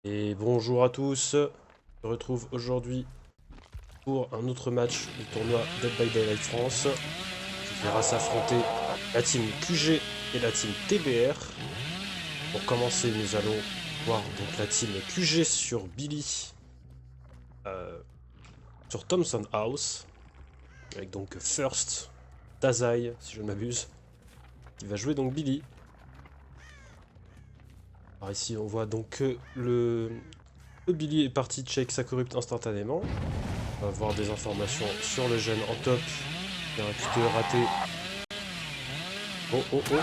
Et bonjour à tous, je me retrouve aujourd'hui pour un autre match du tournoi Dead by Daylight France qui verra s'affronter la team QG et la team TBR. Pour commencer, nous allons voir donc la team QG sur Billy, euh, sur Thompson House, avec donc First, Dazai, si je ne m'abuse, qui va jouer donc Billy. Alors ici, on voit donc que le Billy est parti check sa corrupte instantanément. On va voir des informations sur le jeune en top. Il y a un QTE raté. Oh, oh, oh.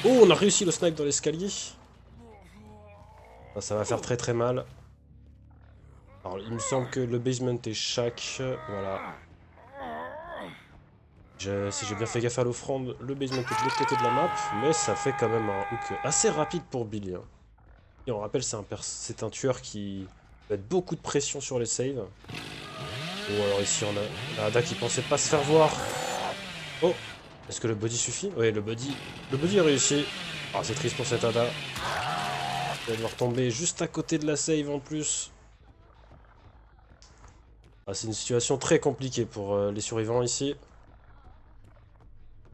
Oh, on a réussi le snipe dans l'escalier. Ça va faire très très mal. Alors, il me semble que le basement est chaque. Voilà. Si j'ai bien fait gaffe à l'offrande, le basement est de l'autre côté de la map. Mais ça fait quand même un hook assez rapide pour Billy, hein. Et on rappelle, c'est un tueur qui met beaucoup de pression sur les saves. Bon, alors ici, on a Ada qui pensait pas se faire voir. Oh, est-ce que le body suffit? Oui, le body a réussi. Ah, c'est triste pour cet Ada. Il va devoir tomber juste à côté de la save en plus. Ah, c'est une situation très compliquée pour les survivants ici.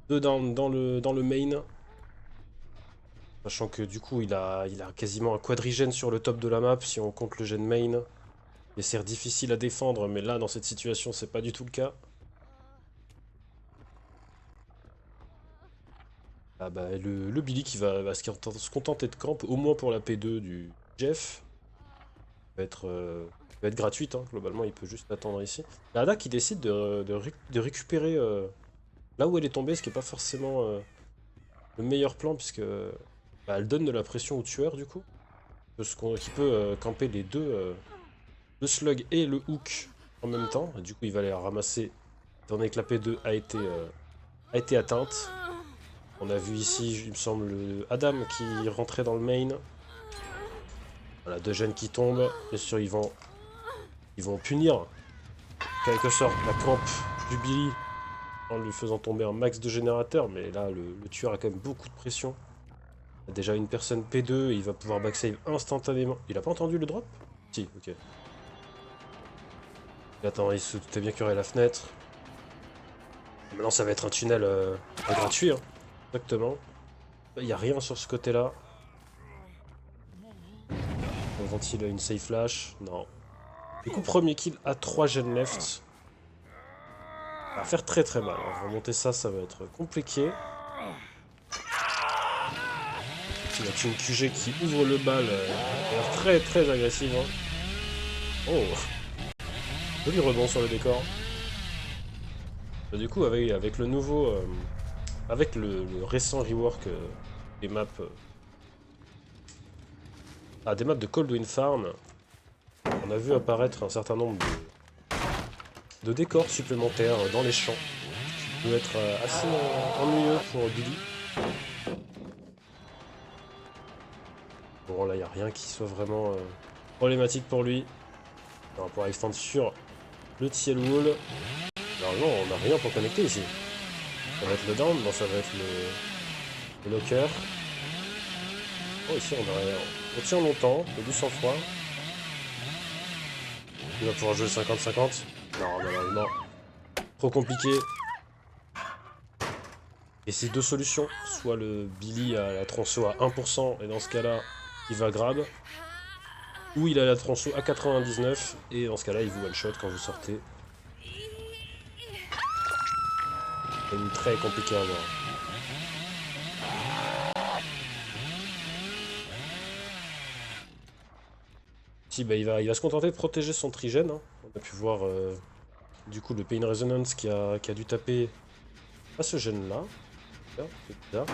Deux down dans le main. Sachant que du coup, il a quasiment un quadrigène sur le top de la map si on compte le gène main. Il est difficile à défendre, mais là, dans cette situation, c'est pas du tout le cas. Ah bah, le Billy qui va se contenter de camp, au moins pour la P2 du Jeff. Va être gratuite, hein. Globalement, il peut juste attendre ici. La Ada qui décide de récupérer là où elle est tombée, ce qui n'est pas forcément le meilleur plan, puisque bah, elle donne de la pression au tueur, du coup. Qui peut camper les deux, le slug et le hook en même temps. Et du coup, il va aller la ramasser, étant donné que la P2 a été atteinte. On a vu ici, il me semble, Adam qui rentrait dans le main. Voilà, deux jeunes qui tombent. Bien sûr, ils vont punir, en quelque sorte, la camp du Billy en lui faisant tomber un max de générateurs. Mais là, le tueur a quand même beaucoup de pression. Il y a déjà une personne P2 et il va pouvoir backsave instantanément. Il a pas entendu le drop? Si, ok. Et attends, il se doutait bien qu'il y aurait la fenêtre. Et maintenant, ça va être un tunnel gratuit, hein. Exactement. Il n'y a rien sur ce côté-là. On ventile une safe flash. Non. Du coup, premier kill à 3 gen left. Ça va faire très très mal, hein. Remonter ça, ça va être compliqué. Il y a une QG qui ouvre le bal. Elle a l'air très très agressive, hein. Oh, joli rebond sur le décor. Du coup, avec le nouveau. Avec le récent rework des maps. Des maps de Coldwind Farm, on a vu apparaître un certain nombre de décors supplémentaires dans les champs. Ça peut être assez ennuyeux pour Billy. Bon, là, il n'y a rien qui soit vraiment problématique pour lui. On va pouvoir extendre sur le Tiel Wall. Alors non, on n'a rien pour connecter ici. Ça va être le down, non, ça va être le locker. Oh, ici, on tient longtemps, de du sang-froid. Il va pouvoir jouer 50-50. Non, non, non, non. Trop compliqué. Et c'est deux solutions. Soit le Billy a la tronçon à 1%, et dans ce cas-là, il va grab. Ou il a la tronçon à 99, et dans ce cas-là, il vous one-shot quand vous sortez. C'est très compliqué à voir. Si, bah, il va se contenter de protéger son trigène, hein. On a pu voir du coup le Pain Resonance qui a dû taper à ce gène-là. C'est bizarre.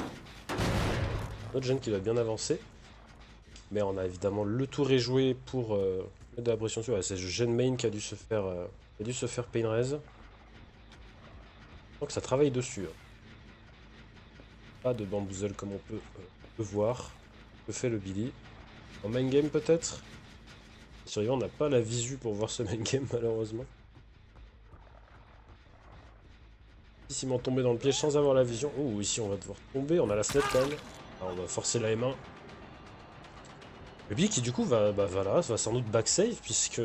Notre gène qui doit bien avancer. Mais on a évidemment le tour est joué pour mettre de la pression sur. Ouais, c'est le gène main qui a dû se faire Pain Res. Donc ça travaille dessus, hein. Pas de bamboozle comme on peut voir. Que fait le Billy? En main game peut-être? Les survivants n'a pas la visu pour voir ce main game malheureusement. Ici, ils m'ont tombé dans le piège sans avoir la vision. Oh, ici on va devoir tomber, on a la fenêtre quand même. Alors, on va forcer la M1. Le Billy qui du coup va sans doute back save puisque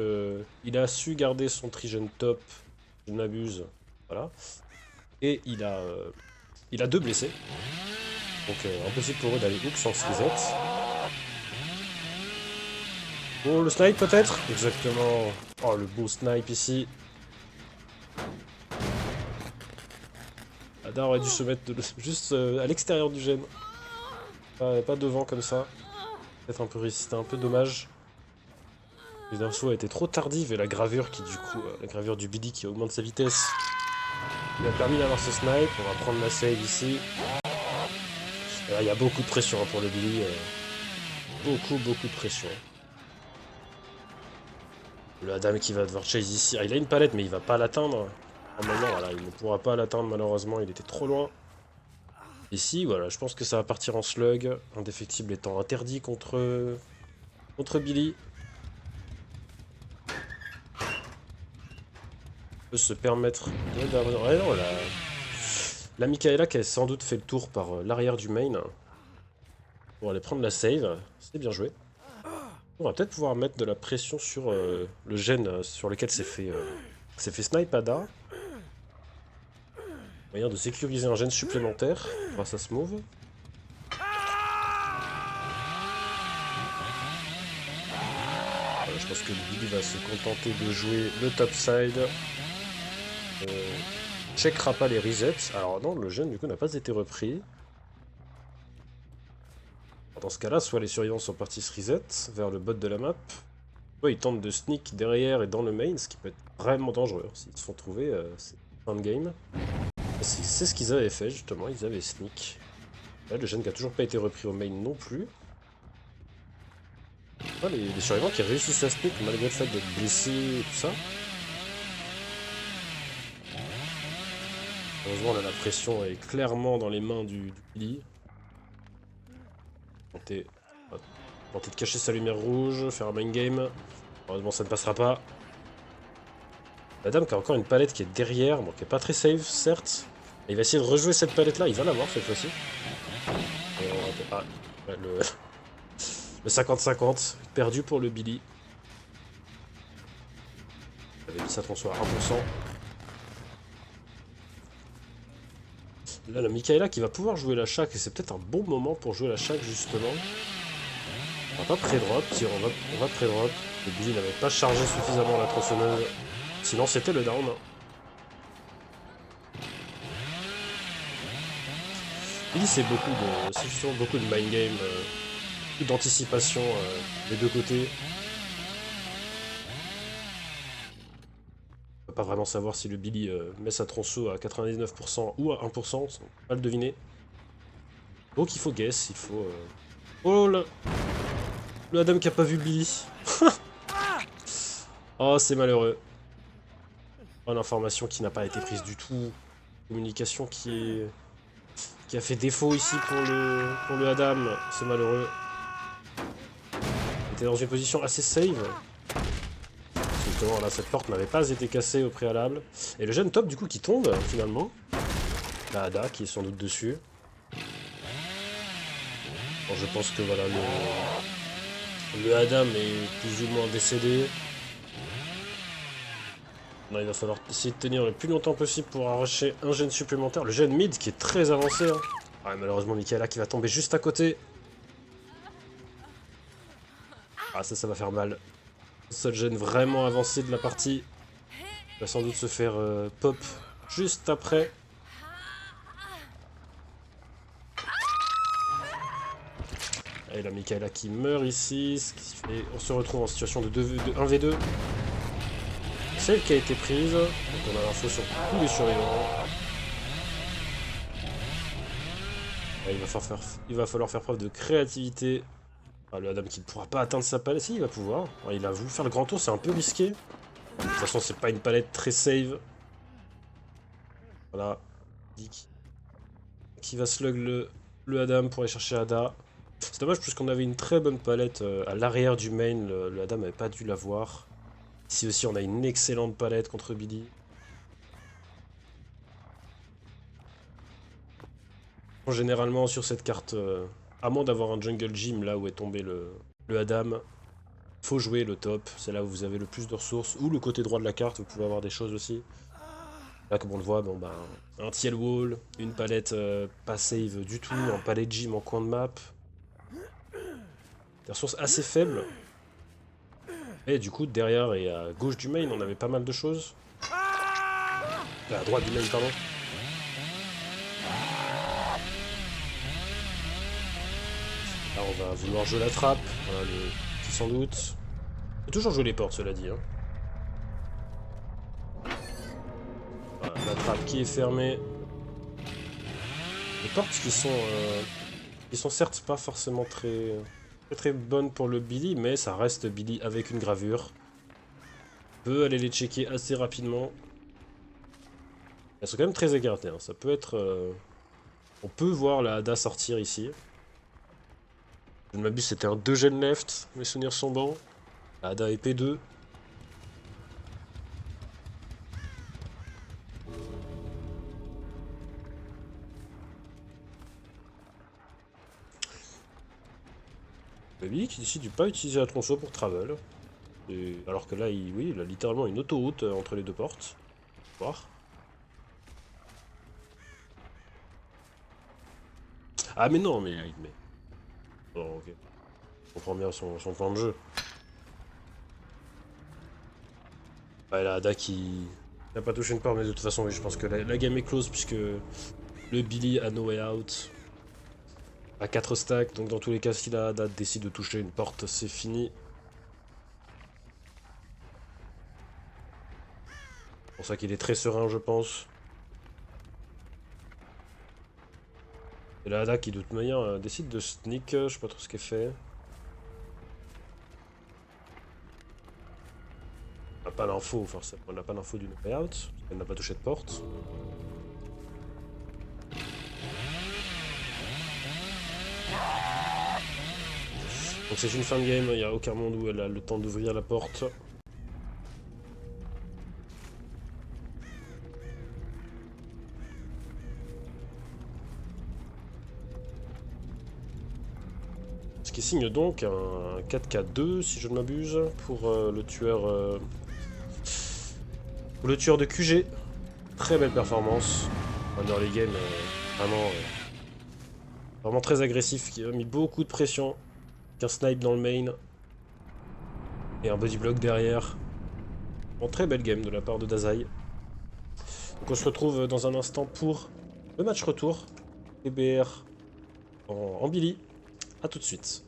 il a su garder son Trigen top, je ne m'abuse, voilà. Et il a deux blessés, donc impossible pour eux d'aller hook sans se reset. Oh le snipe peut-être. Exactement. Oh le beau snipe ici. Ada aurait dû se mettre juste à l'extérieur du gène. Pas devant comme ça. Peut-être un peu risqué, c'était un peu dommage. Les infos a été trop tardive et la gravure qui du coup, la gravure du Billy qui augmente sa vitesse, lui a permis d'avoir ce snipe. On va prendre la save ici. Et là il y a beaucoup de pression hein, pour le Billy. Beaucoup de pression. Le Adam qui va devoir chase ici. Ah, il a une palette mais il va pas l'atteindre. Normalement voilà, il ne pourra pas l'atteindre malheureusement, il était trop loin. Ici voilà, je pense que ça va partir en slug. Indéfectible étant interdit contre Billy. Peut se permettre de... Ouais, non, la Mikaela qui a sans doute fait le tour par l'arrière du main pour aller prendre la save. C'est bien joué. On va peut-être pouvoir mettre de la pression sur le gène sur lequel s'est fait snipe Ada. Moyen de sécuriser un gène supplémentaire grâce à ce move. Je pense que Billy va se contenter de jouer le topside. Checkera pas les resets. Alors non, le gène du coup n'a pas été repris. Dans ce cas-là, soit les survivants sont partis se reset vers le bot de la map, soit ils tentent de sneak derrière et dans le main, ce qui peut être vraiment dangereux. S'ils se font trouver, c'est fin de game. C'est ce qu'ils avaient fait justement, ils avaient sneak. Là, le gène qui a toujours pas été repris au main non plus. Ah, les survivants qui réussissent à sneak malgré le fait d'être blessés et tout ça. Heureusement, là, la pression est clairement dans les mains du Billy. Tenter de cacher sa lumière rouge, faire un main game. Heureusement, ça ne passera pas. La dame qui a encore une palette qui est derrière, bon, qui est pas très safe, certes. Et il va essayer de rejouer cette palette-là, il va l'avoir cette fois-ci. Ouais, le 50-50, perdu pour le Billy. Il avait mis sa tronçon à 1%. Là, la Mikaela qui va pouvoir jouer la Shack, et c'est peut-être un bon moment pour jouer la Shack, justement. On va pas pré-drop, si on va pré-drop. Le Billy n'avait pas chargé suffisamment la tronçonneuse. Sinon, c'était le down. Billy, c'est justement beaucoup de mind game, beaucoup d'anticipation des deux côtés. On peut pas vraiment savoir si le Billy met sa tronçon à 99% ou à 1%, on peut pas le deviner. Donc il faut guess, il faut... Oh le Adam qui a pas vu Billy. Oh c'est malheureux. Oh, l'information qui n'a pas été prise du tout. Communication qui a fait défaut ici pour le Adam, c'est malheureux. Il était dans une position assez save. Justement là cette porte n'avait pas été cassée au préalable. Et le jeune top du coup qui tombe finalement. La Ada qui est sans doute dessus. Bon, je pense que voilà le Adam est plus ou moins décédé. Non, il va falloir essayer de tenir le plus longtemps possible pour arracher un gène supplémentaire. Le gène mid qui est très avancé. Hein. Ah, malheureusement Mikaela qui va tomber juste à côté. Ah ça va faire mal. Seul gène vraiment avancé de la partie. Il va sans doute se faire pop juste après. Et la Mikaela qui meurt ici. Ce qui fait... On se retrouve en situation de 1v2. Celle qui a été prise. Donc on a l'info sur tous les survivants. Et il va falloir faire preuve de créativité. Ah, le Adam qui ne pourra pas atteindre sa palette. Si, il va pouvoir. Ouais, il a voulu faire le grand tour, c'est un peu risqué. De toute façon, c'est pas une palette très save. Voilà. Qui va slug le Adam pour aller chercher Ada. C'est dommage puisqu'on avait une très bonne palette à l'arrière du main. Le Adam n'avait pas dû l'avoir. Ici aussi, on a une excellente palette contre Billy. Généralement, sur cette carte, à moins d'avoir un jungle gym là où est tombé le Adam. Faut jouer le top, c'est là où vous avez le plus de ressources. Ou le côté droit de la carte, vous pouvez avoir des choses aussi. Là, comme on le voit, bon, bah, un Tiel Wall, une palette pas save du tout, un palette gym en coin de map. Des ressources assez faibles. Et du coup, derrière et à gauche du main, on avait pas mal de choses. À droite du main, pardon. Là, on va vouloir jouer la trappe, voilà, le petit sans doute. Faut toujours jouer les portes, cela dit. Hein. Voilà, la trappe qui est fermée. Les portes qui sont certes pas forcément très bonnes pour le Billy, mais ça reste Billy avec une gravure. On peut aller les checker assez rapidement. Elles sont quand même très écartées. Hein. Ça peut être... On peut voir la Ada sortir ici. Je ne m'abuse, c'était un 2 gen left. Mes souvenirs sont bons. La Ada est P2. Le Billy qui décide de ne pas utiliser la tronçon pour travel. Alors que là, oui, il a littéralement une autoroute entre les deux portes. Voir. Ah mais non, mais... Bon, ok. Je comprends bien son plan de jeu. Ouais, la Ada qui n'a pas touché une part, mais de toute façon, oui, je pense que la game est close puisque le Billy a no way out. À 4 stacks, donc dans tous les cas, si la Ada décide de toucher une porte, c'est fini. C'est pour ça qu'il est très serein, je pense. Et la Ada qui, de toute manière, décide de sneak, je sais pas trop ce qu'elle fait. On n'a pas l'info, forcément. On n'a pas l'info du no way out, parce qu'elle n'a pas touché de porte. Donc c'est une fin de game, il n'y a aucun monde où elle a le temps d'ouvrir la porte. Ce qui signe donc un 4K2 si je ne m'abuse pour le tueur de QG. Très belle performance. Un early game vraiment très agressif qui a mis beaucoup de pression. Qu'un snipe dans le main et un body block derrière. Bon, très belle game de la part de Dazai. Donc on se retrouve dans un instant pour le match retour. TBR en Billy. A tout de suite.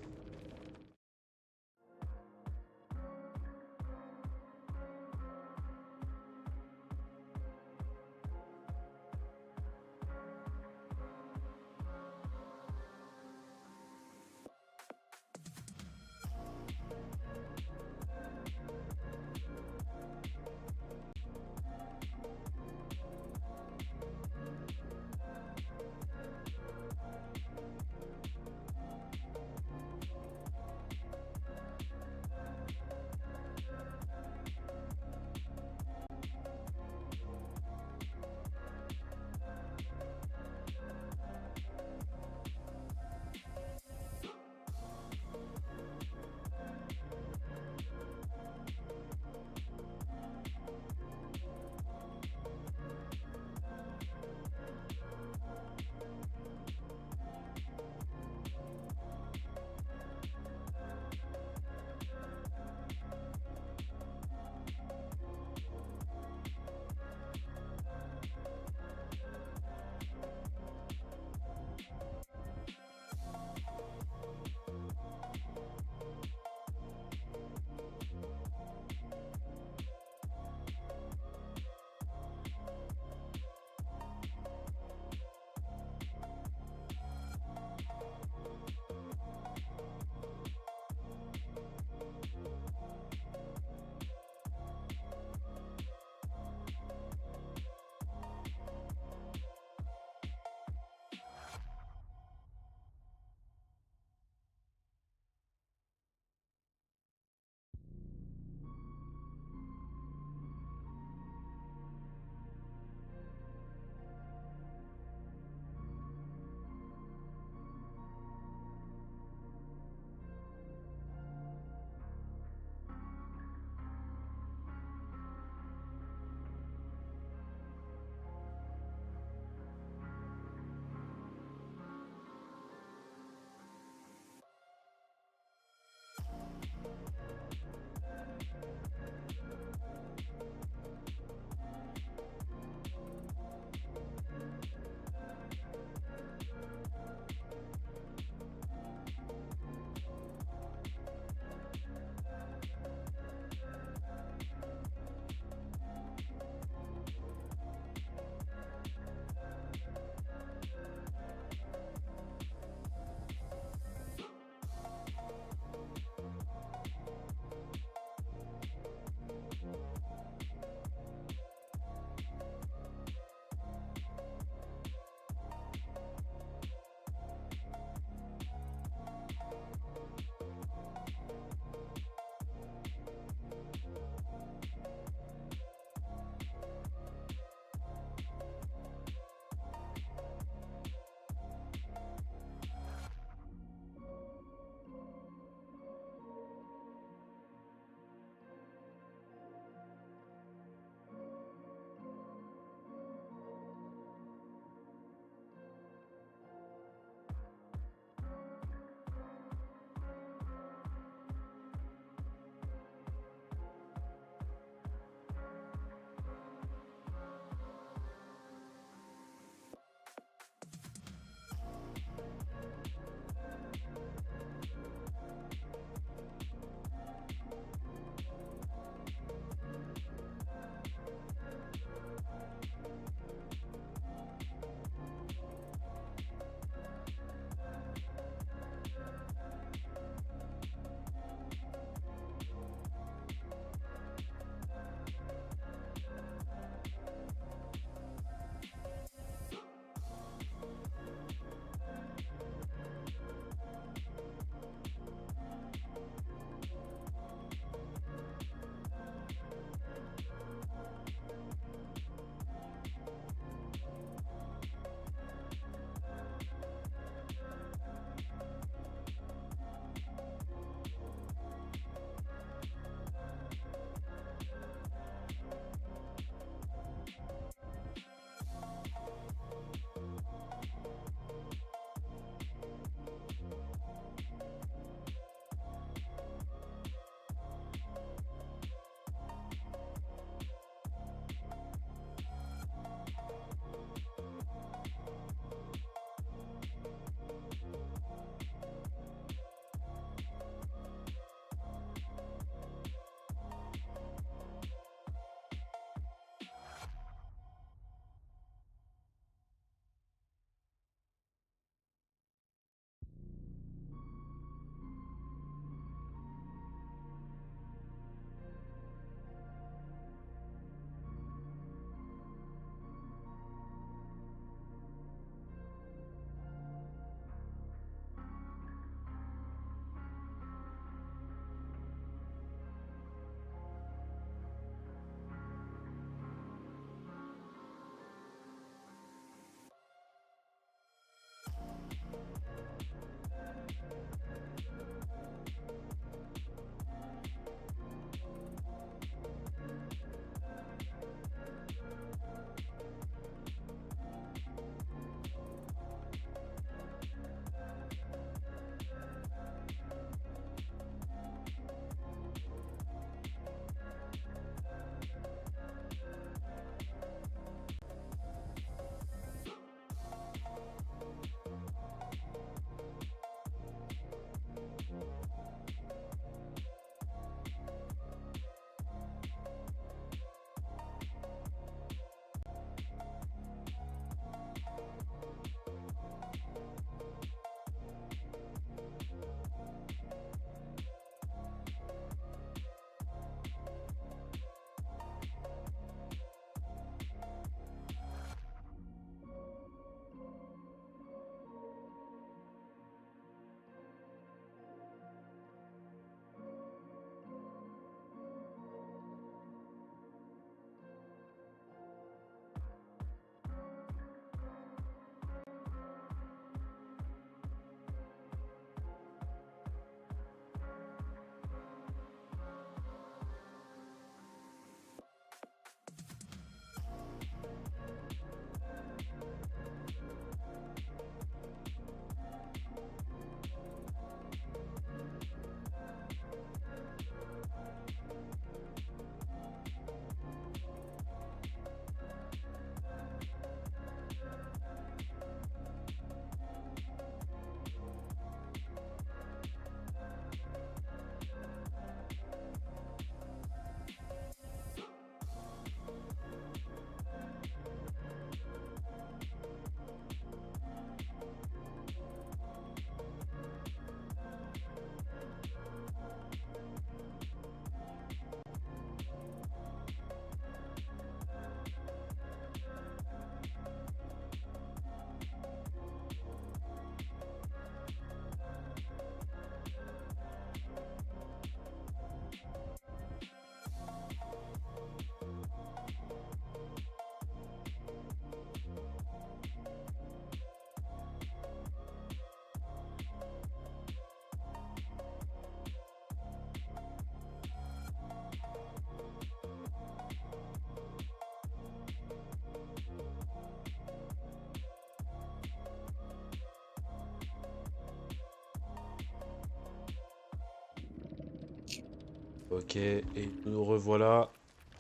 Ok, et nous revoilà.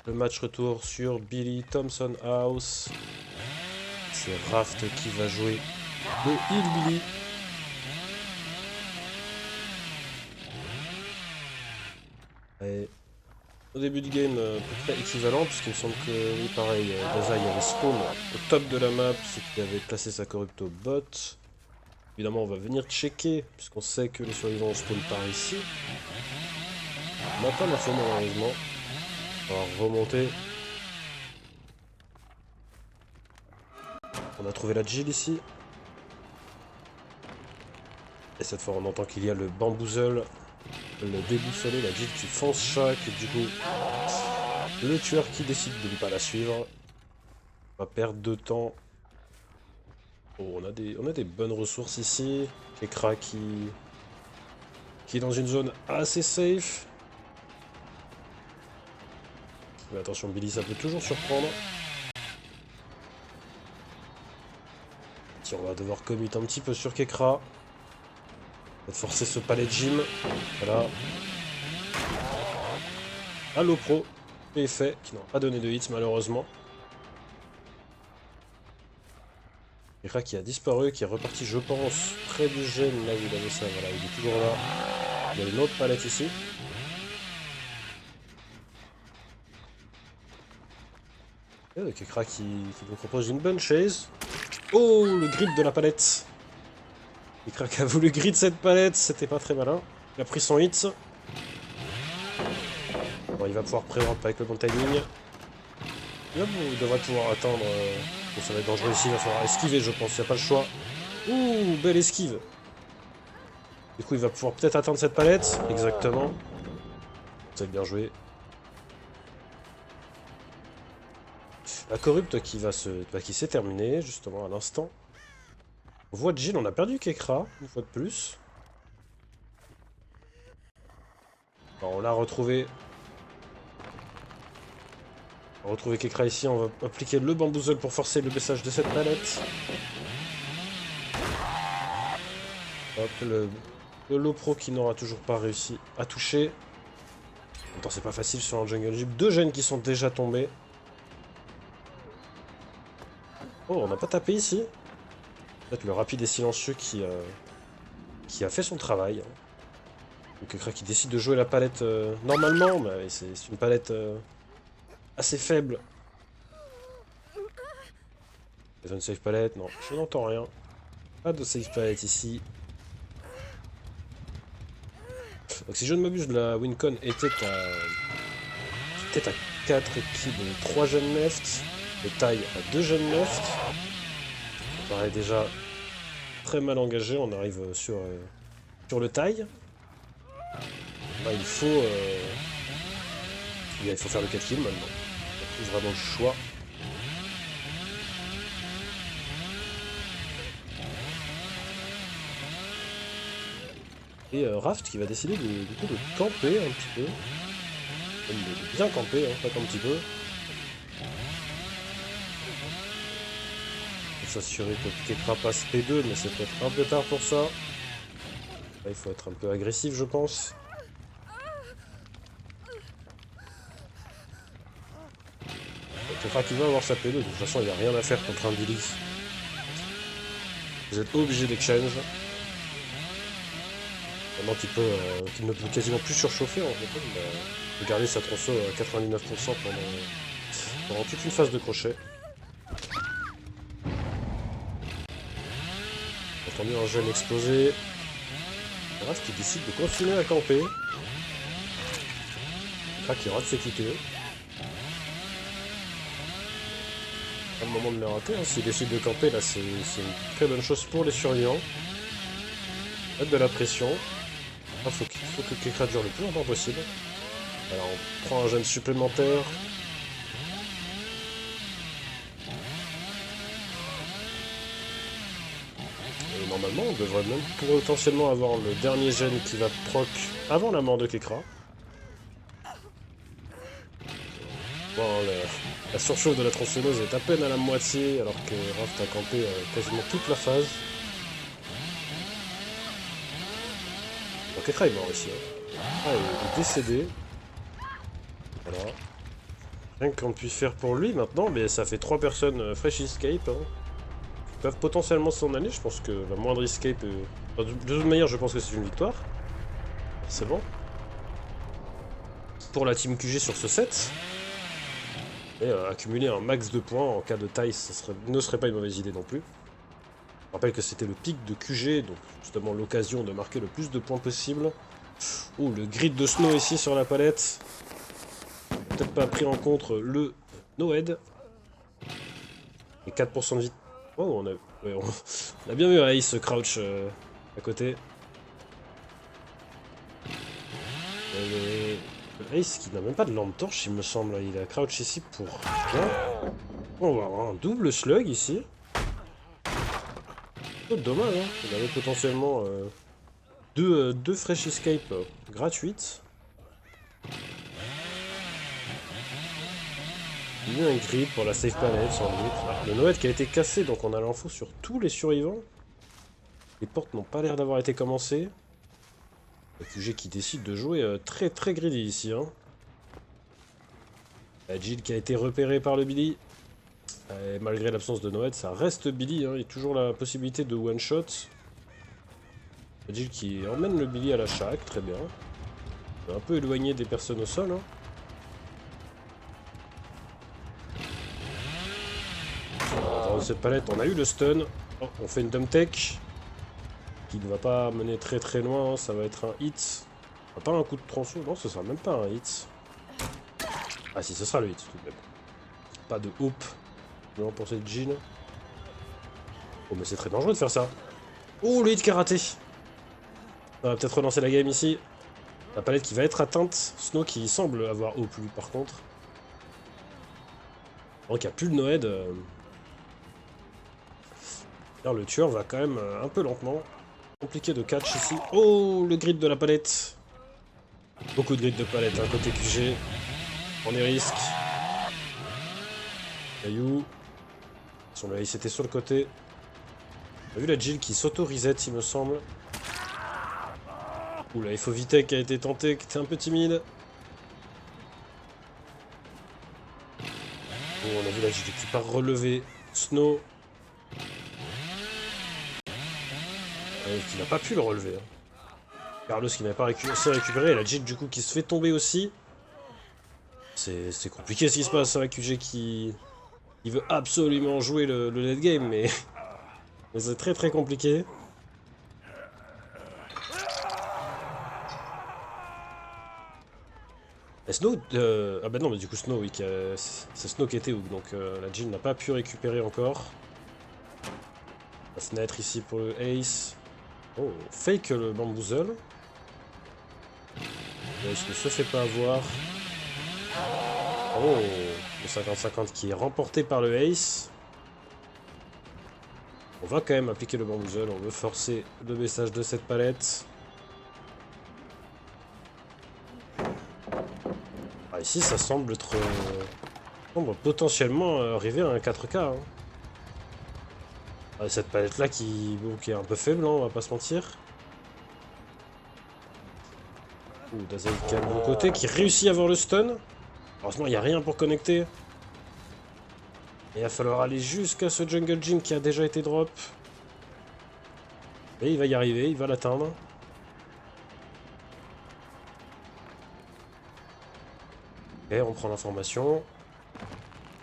Le match retour sur Billy Thompson House. C'est Raft qui va jouer le Hillbilly. Et au début du game, à peu près équivalent, puisqu'il me semble que, oui, pareil, Gaza il avait spawn au top de la map, c'est qu'il avait placé sa corrupto bot. Évidemment, on va venir checker, puisqu'on sait que les survivants spawn par ici. On n'a pas l'info malheureusement. On va remonter. On a trouvé la Jill ici. Et cette fois, on entend qu'il y a le bamboozle, le déboussolé, la Jill qui fonce chaque, et du coup, le tueur qui décide de ne pas la suivre. On va perdre de temps. Oh, on a des bonnes ressources ici. Kekra qui est dans une zone assez safe. Mais attention, Billy, ça peut toujours surprendre. Si on va devoir commit un petit peu sur Kekra. On va forcer ce palais de gym. Voilà. Allo Pro. Effet qui n'aura pas donné de hits malheureusement. Kekra qui a disparu, qui est reparti, je pense, près du gène, là où il avait ça. Voilà, il est toujours là. Il y a une autre palette ici. Et Kekra qui nous propose une bonne chaise. Oh, le grid de la palette. Kekra qui a voulu grid cette palette, c'était pas très malin. Il a pris son hit. Bon, il va pouvoir pré-ramp avec le bon timing. Là, vous devrez pouvoir atteindre. Bon, ça va être dangereux ici, il va falloir esquiver, je pense, il n'y a pas le choix. Ouh, belle esquive. Du coup, il va pouvoir peut-être atteindre cette palette. Exactement. C'est bien joué. La corrupte qui s'est terminée, justement, à l'instant. On voit Jill, on a perdu Kekra, une fois de plus. Alors, on l'a retrouvé. On va retrouver Kekra ici, on va appliquer le bamboozle pour forcer le baissage de cette palette. Hop, le low pro qui n'aura toujours pas réussi à toucher. Attends, c'est pas facile sur un jungle jeep. Deux gènes qui sont déjà tombés. Oh, on n'a pas tapé ici. Peut-être le rapide et silencieux qui a fait son travail. Donc Kekra qui décide de jouer la palette normalement, mais c'est une palette assez faible. C'est une safe palette, non, je n'entends rien. Pas de safe palette ici. Donc si je ne m'abuse, la Wincon était à 4 équipes de 3 jeunes left. Le taille à 2 jeunes left. Ça paraît déjà très mal engagé, on arrive sur le taille. Là, il faut faire le 4 kills maintenant. On a plus vraiment le choix. Et Raft qui va décider du coup de camper un petit peu. Même de bien camper, hein, pas qu'un petit peu. Pour s'assurer que Kekra passe P2, mais c'est peut-être un peu tard pour ça. Là, il faut être un peu agressif, je pense. Kekra qui va avoir sa P2, de toute façon, il n'y a rien à faire contre un Billy. Vous êtes obligé d'exchange. Maintenant qu'il ne peut quasiment plus surchauffer, en fait, il peut garder sa tronçon à 99% pendant toute une phase de crochet. On a entendu un jeune exploser. Raft qui décide de continuer à camper. Kekra qui rate ses cliquets. Pas le moment de le rater, hein. S'il décide de camper, là c'est une très bonne chose pour les survivants. Mettre de la pression. Il faut que Kekra dure le plus longtemps possible. Alors on prend un gène supplémentaire. Et normalement on devrait même potentiellement avoir le dernier gène qui va proc avant la mort de Kekra. Bon, la surchauffe de la tronçonneuse est à peine à la moitié alors que Raft a campé quasiment toute la phase. Donc Kekra est mort ici. Hein. Ah, il est décédé. Voilà. Rien qu'on puisse faire pour lui maintenant, mais ça fait 3 personnes fresh escape. Hein. Ils peuvent potentiellement s'en aller. Je pense que la moindre escape. De toute manière, je pense que c'est une victoire. C'est bon. Pour la team QG sur ce set. Et accumuler un max de points en cas de taille, ne serait pas une mauvaise idée non plus. Je rappelle que c'était le pic de QG, donc justement l'occasion de marquer le plus de points possible. Oh, le grid de Snow ici sur la palette. Peut-être pas pris en compte le no-head. Et 4% de vie. Oh, on a bien vu un Ace crouch à côté. Le Ace qui n'a même pas de lampe torche, il me semble. Il a crouch ici pour rien. On va avoir un double slug ici. C'est dommage, hein. Il avait potentiellement deux fresh escape gratuites. Il y a un grid pour la safe planet sans doute. Ah, le Noël qui a été cassé, donc on a l'info sur tous les survivants. Les portes n'ont pas l'air d'avoir été commencées. Le QG qui décide de jouer très très greedy ici. Hein. La Jill qui a été repérée par le Billy. Et malgré l'absence de Noël, ça reste Billy. Hein. Il y a toujours la possibilité de one shot. La Jill qui emmène le Billy à la shack, très bien. Un peu éloigné des personnes au sol. Hein. Dans cette palette, on a eu le stun. Oh, on fait une dump tech. Qui ne va pas mener très très loin. Hein. Ça va être un hit. Pas un coup de tronçon. Non, ce sera même pas un hit. Ah si, ce sera le hit tout de même. Pas de hoop. Non, pour cette Jill. Oh, mais c'est très dangereux de faire ça. Oh, le hit karaté. On va peut-être relancer la game ici. La palette qui va être atteinte. Snow qui semble avoir hoop lui par contre. Donc il n'y a plus de Noed. Alors, le tueur va quand même un peu lentement. Compliqué de catch ici. Oh, le grid de la palette. Beaucoup de grid de palette, hein, côté QG. On est risque. Caillou. Son ace était sur le côté. On a vu la Jill qui s'auto-reset, il me semble. Oula, il faut Vitek qui a été tenté, qui était un peu timide. Oh, on a vu la Jill qui part relever Snow. Qui n'a pas pu le relever. Hein. Carlos qui n'avait pas récupéré. Et la Jill du coup qui se fait tomber aussi. C'est compliqué ce qui se passe avec QG qui veut absolument jouer le late game, mais, mais c'est très très compliqué. Et Snow, ah bah non, mais du coup Snow, oui, c'est Snow qui était hook, donc la Jill n'a pas pu récupérer encore. La fenêtre ici pour le Ace. Oh, fake le bamboozle. Ace ne se fait pas avoir. Oh, le 50-50 qui est remporté par le Ace. On va quand même appliquer le bamboozle, on veut forcer le message de cette palette. Ah, ici ça semble être... potentiellement arriver à un 4K. Hein. Ah, cette palette là qui est un peu faible, hein, on va pas se mentir. Ouh, Dazaï qui est de mon côté, qui réussit à avoir le stun. Heureusement il n'y a rien pour connecter. Et il va falloir aller jusqu'à ce Jungle Gym qui a déjà été drop. Et il va y arriver, il va l'atteindre. Ok, on prend l'information.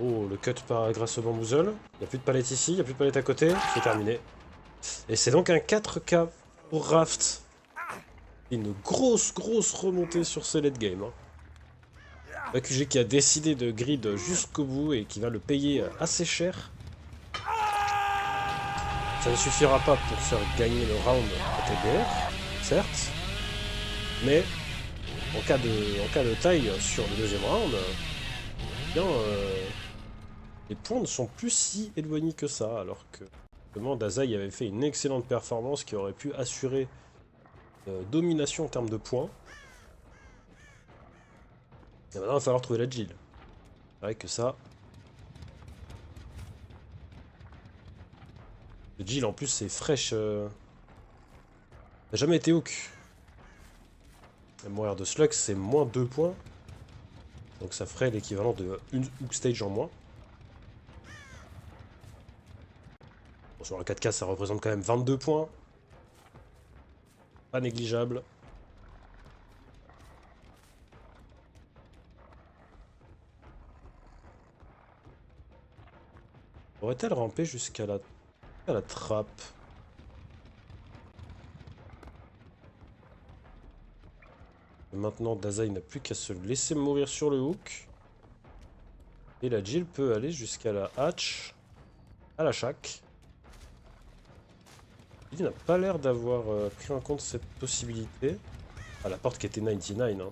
Oh, le cut grâce au bamboozle. Il n'y a plus de palette ici, il n'y a plus de palette à côté. C'est terminé. Et c'est donc un 4K pour Raft. Une grosse remontée sur ce late game. Hein. QG qui a décidé de grid jusqu'au bout et qui va le payer assez cher. Ça ne suffira pas pour faire gagner le round à TBR, certes. Mais en cas de taille sur le deuxième round, bien, les points ne sont plus si éloignés que ça. Alors que justement Dazaï avait fait une excellente performance qui aurait pu assurer domination en termes de points. Et maintenant, il va falloir trouver la Jill. C'est vrai que ça... Le Jill, en plus, c'est fraîche. n'a jamais été hook. La mourir de Slug, c'est moins 2 points. Donc ça ferait l'équivalent de une hook stage en moins. Bon, sur un 4K, ça représente quand même 22 points. Pas négligeable. Aurait-elle rampé jusqu'à la trappe? Et maintenant, Dazai n'a plus qu'à se laisser mourir sur le hook. Et la Jill peut aller jusqu'à la hatch, à la shack. Il n'a pas l'air d'avoir pris en compte cette possibilité. Ah, la porte qui était 99, hein.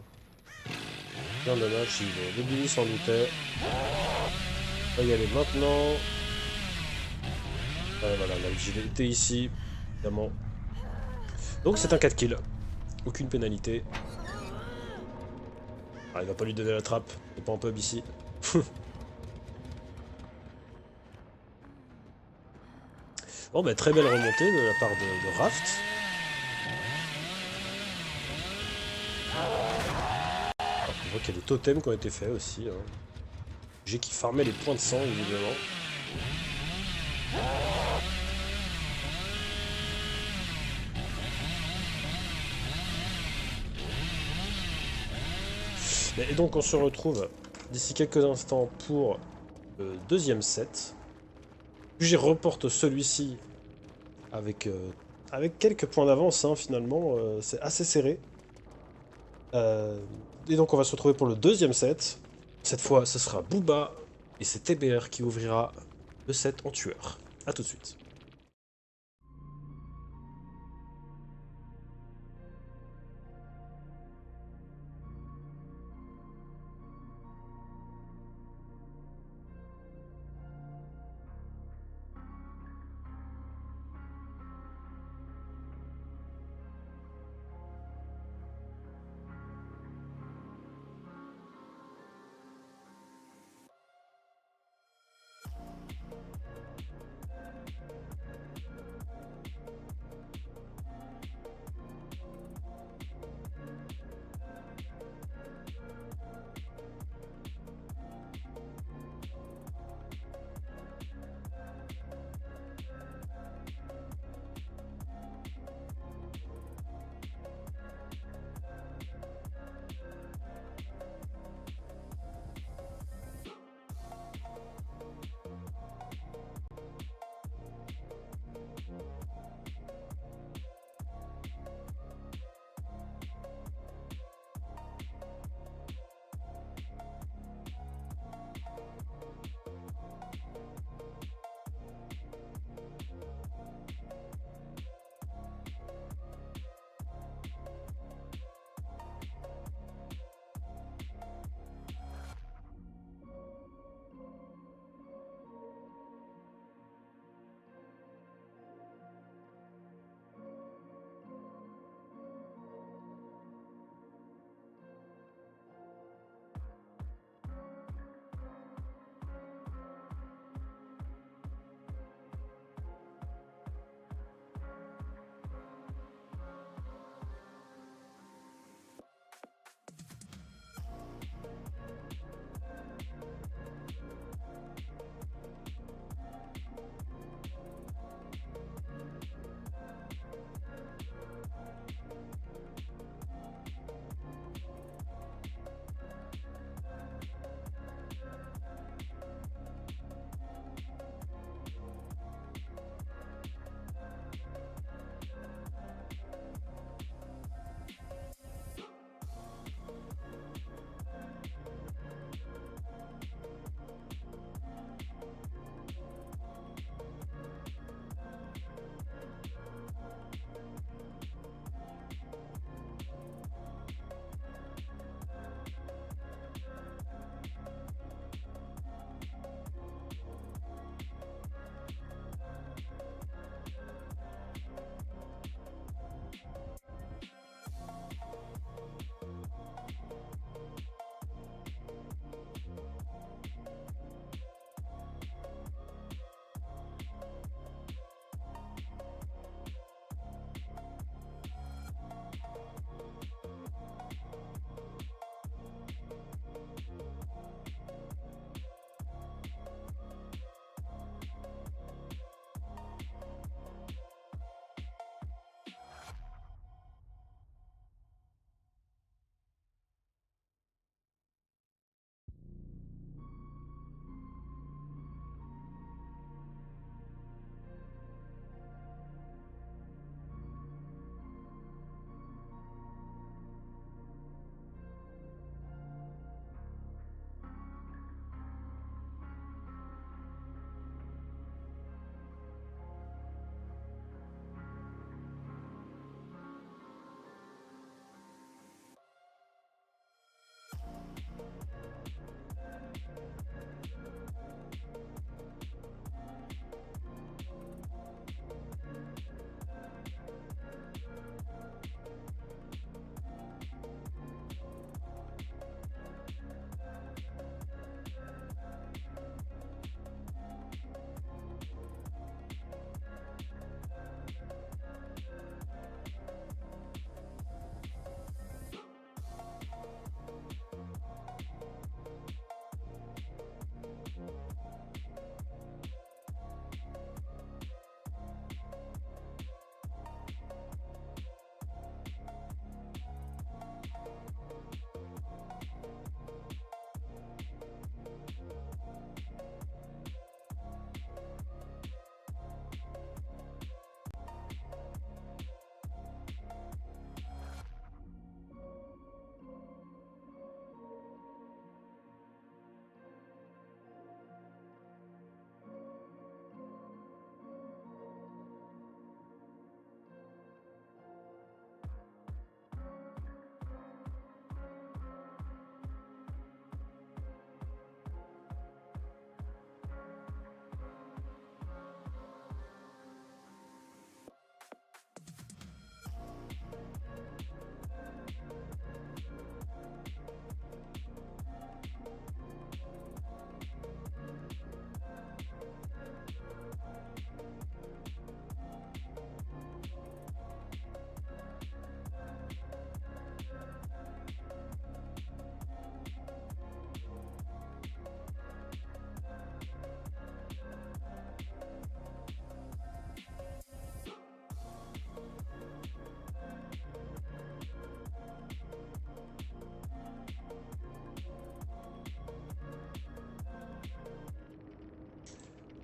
Bien dommage, le Billy s'en doutait. On va y aller maintenant. Ouais, voilà, la Jill était ici, évidemment. Donc c'est un 4 kills. Aucune pénalité. Ah, il va pas lui donner la trappe. C'est pas en pub ici. Bon, bah, très belle remontée de la part de Raft. On voit qu'il y a des totems qui ont été faits aussi. Hein. J'ai qui farmait les points de sang, évidemment. Et donc on se retrouve d'ici quelques instants pour le deuxième set. J'y reporte celui-ci avec, avec quelques points d'avance, hein, finalement. C'est assez serré. Et donc on va se retrouver pour le deuxième set. Cette fois, ce sera Booba et c'est TBR qui ouvrira le set en tueur. A tout de suite.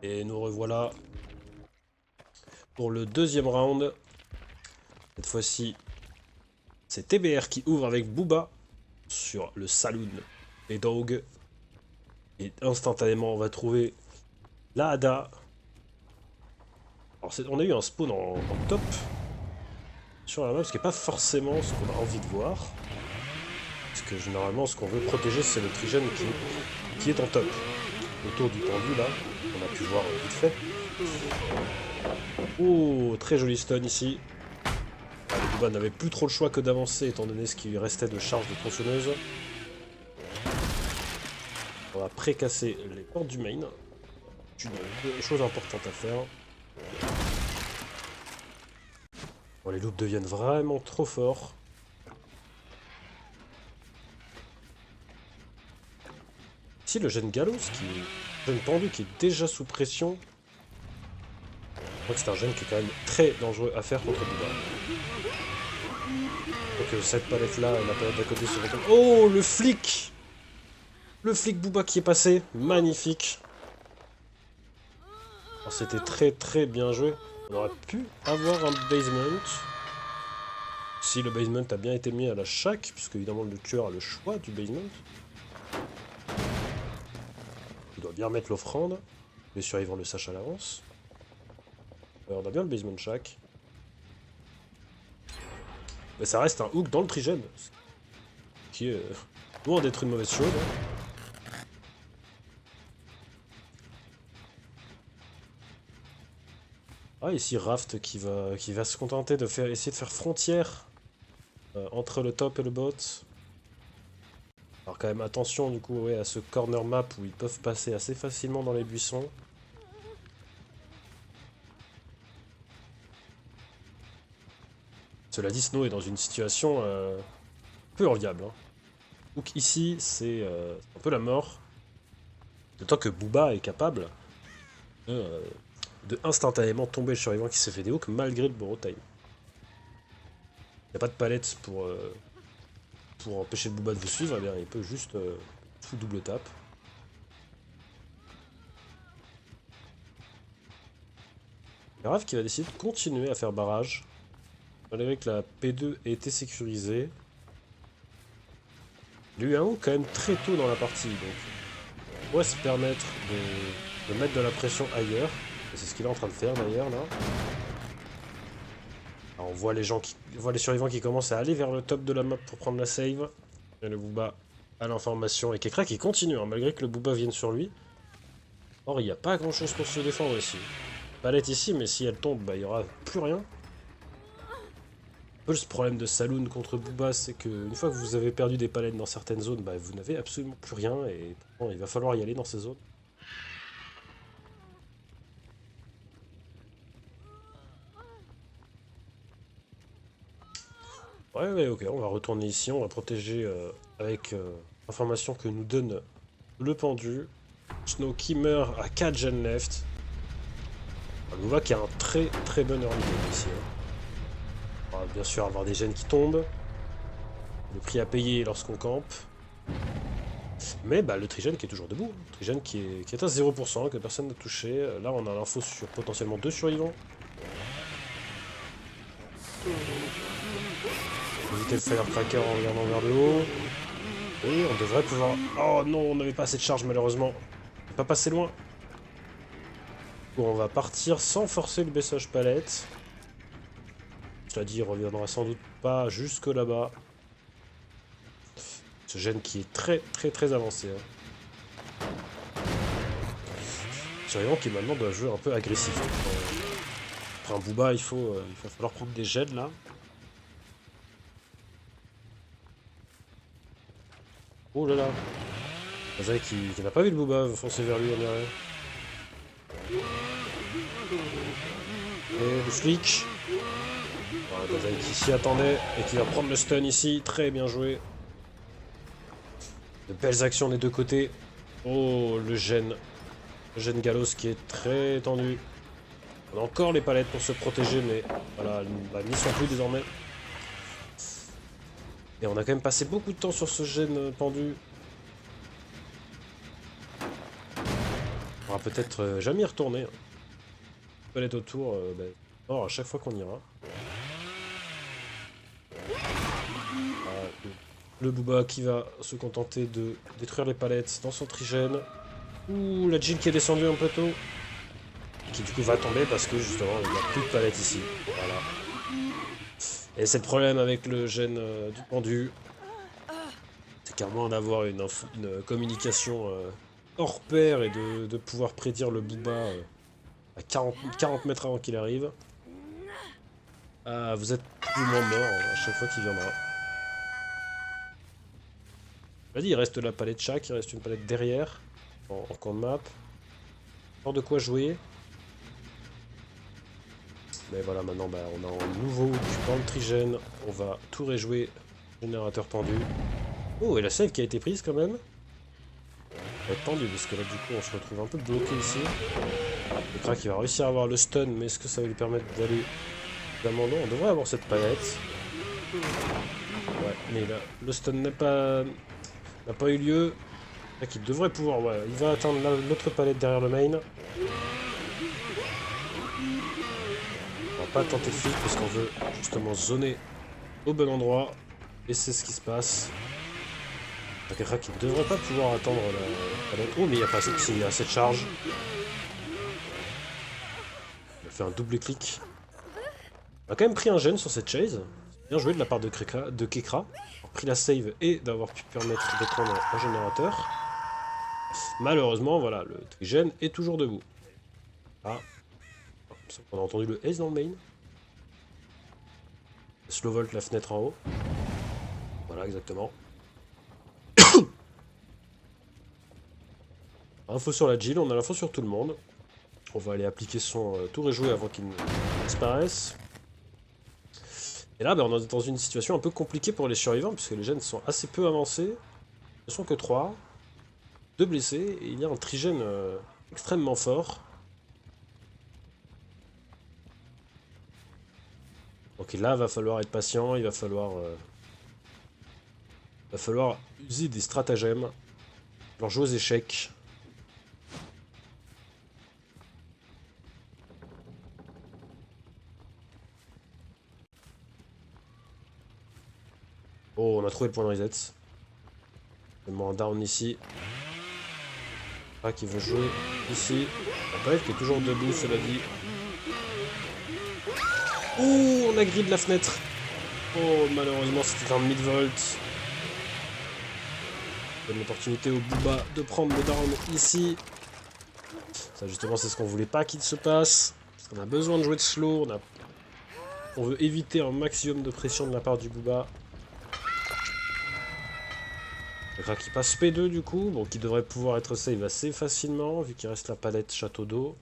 Et nous revoilà pour le deuxième round. Cette fois-ci, c'est TBR qui ouvre avec Booba sur le Saloon et Dog. Et instantanément, on va trouver la Hada. Alors, on a eu un spawn en top sur la map, ce qui n'est pas forcément ce qu'on a envie de voir. Parce que généralement, ce qu'on veut protéger, c'est le Trigène qui est en top. Autour du pendu, là, on a pu voir vite fait. Oh, très joli stun ici. Le Booba n'avait plus trop le choix que d'avancer, étant donné ce qui lui restait de charge de tronçonneuse. On va précasser les portes du main. Une chose importante à faire. Bon, les loops deviennent vraiment trop forts. Ici, le gène Gallows, gène pendu qui est déjà sous pression. Je crois que c'est un gène qui est quand même très dangereux à faire contre Booba. Donc cette palette-là et la palette d'à côté se retournent. Oh, le flic! Le flic Booba qui est passé. Magnifique. C'était très très bien joué. On aurait pu avoir un basement. Si le basement a bien été mis à la shack, puisque évidemment le tueur a le choix du basement. Il doit bien mettre l'offrande. Les survivants le sachent à l'avance. On a bien le basement shack. Mais ça reste un hook dans le trigène. Qui est loin d'être une mauvaise chose. Ah, ici Raft qui va se contenter de essayer de faire frontière entre le top et le bot. Alors quand même attention du coup ouais, à ce corner map où ils peuvent passer assez facilement dans les buissons. Cela dit, Snow est dans une situation peu enviable. Hein. Donc ici c'est un peu la mort. D'autant que Booba est capable de instantanément tomber le survivant qui s'est fait des hooks malgré le borrow time. Il n'y a pas de palette pour empêcher le Booba de vous suivre, eh bien, il peut juste tout double tape. Grave qui va décider de continuer à faire barrage. Malgré que la P2 ait été sécurisée. Il y a eu un hook quand même très tôt dans la partie, donc on pourrait se permettre de mettre de la pression ailleurs. Et c'est ce qu'il est en train de faire d'ailleurs là. Alors, on voit les survivants qui commencent à aller vers le top de la map pour prendre la save. Et le Booba a l'information. Et Kekra qui continue, hein, malgré que le Booba vienne sur lui. Or, il n'y a pas grand chose pour se défendre ici. Palette ici, mais si elle tombe, bah, il n'y aura plus rien. Un peu ce problème de Saloon contre Booba, c'est que une fois que vous avez perdu des palettes dans certaines zones, bah, vous n'avez absolument plus rien. Et bon, il va falloir y aller dans ces zones. Ouais, ok, on va retourner ici, on va protéger avec l'information que nous donne le pendu. Snow qui meurt à 4 gen left. On voit qu'il y a un très très bon early game ici. Hein. On va bien sûr avoir des gènes qui tombent. Le prix à payer lorsqu'on campe. Mais bah, le trigène qui est toujours debout. Le trigène qui est à 0%, que personne n'a touché. Là on a l'info sur potentiellement 2 survivants. Éviter le firecracker en regardant vers le haut. Et on devrait pouvoir... Oh non, on n'avait pas assez de charge malheureusement. On n'est pas passé loin. On va partir sans forcer le baissage palette. Cela dit, il reviendra sans doute pas jusque là-bas. Ce gène qui est très très très avancé. Hein. Survivant qui maintenant doit jouer un peu agressif. Après un Booba, il va falloir prendre des gènes là. Oh là là. Zay qui n'a pas vu le Booba foncer vers lui en derrière. Et le flic. Voilà, Zay qui s'y attendait et qui va prendre le stun ici. Très bien joué. De belles actions des deux côtés. Oh, le gène. Le gène Gallows qui est très tendu. On a encore les palettes pour se protéger, mais voilà, elles n'y sont plus désormais. Et on a quand même passé beaucoup de temps sur ce gène pendu. pourra peut-être jamais y retourner. Hein. Palette autour, mort à chaque fois qu'on ira. Le Booba qui va se contenter de détruire les palettes dans son trigène. Ouh, la Jill qui est descendue un peu tôt. Qui du coup va tomber parce que justement il n'y a plus de palettes ici. Voilà. Et c'est le problème avec le gène du pendu. C'est carrément d'avoir une communication hors pair et de pouvoir prédire le Booba à 40 mètres avant qu'il arrive. Vous êtes plus ou moins mort à chaque fois qu'il viendra. Vas-y, il reste la palette chaque, il reste une palette derrière, en coin de map. Pas de quoi jouer. Mais voilà, maintenant on a un nouveau dans le trigène. On va tout réjouer. Générateur pendu. Oh, et la save qui a été prise quand même. Elle va être tendue parce que là du coup on se retrouve un peu bloqué ici. Le crack il va réussir à avoir le stun, mais est-ce que ça va lui permettre d'aller... Évidemment non, on devrait avoir cette palette. Ouais, mais là, le stun n'a pas eu lieu. Là qu'il devrait pouvoir, ouais, il va atteindre l'autre palette derrière le main. On va pas tenter de fuite parce qu'on veut justement zoner au bon endroit. Et c'est ce qui se passe. Donc un crack il devrait pas pouvoir attendre la palette. Oh mais il y a pas assez de charge. Il a fait un double clic. On a quand même pris un gène sur cette chase. Bien joué de la part de Kekra. On a pris la save et d'avoir pu permettre de prendre un générateur. Malheureusement, voilà, le trigène est toujours debout. Ah. On a entendu le ace dans le main. Slow volt la fenêtre en haut. Voilà, exactement. Info sur la Jill, on a l'info sur tout le monde. On va aller appliquer son tour et jouer avant qu'il ne disparaisse. Et là, on est dans une situation un peu compliquée pour les survivants, puisque les gènes sont assez peu avancés. Ils ne sont que 3. 2 blessés, et il y a un trigène extrêmement fort. Donc là, il va falloir être patient, il va falloir user des stratagèmes. Alors jouer aux échecs. Oh, on a trouvé le point de reset. Un down ici. Ah, qui veut jouer ici. La palette qui est toujours debout, cela dit. Oh, on a grillé de la fenêtre. Oh, malheureusement, c'était un mid-volt. Donne l'opportunité au Booba de prendre le down ici. Ça, justement, c'est ce qu'on voulait pas qu'il se passe. Parce qu'on a besoin de jouer de slow. On veut éviter un maximum de pression de la part du Booba. Le crack qui passe P2 du coup, bon, qui devrait pouvoir être save assez facilement, vu qu'il reste la palette château d'eau.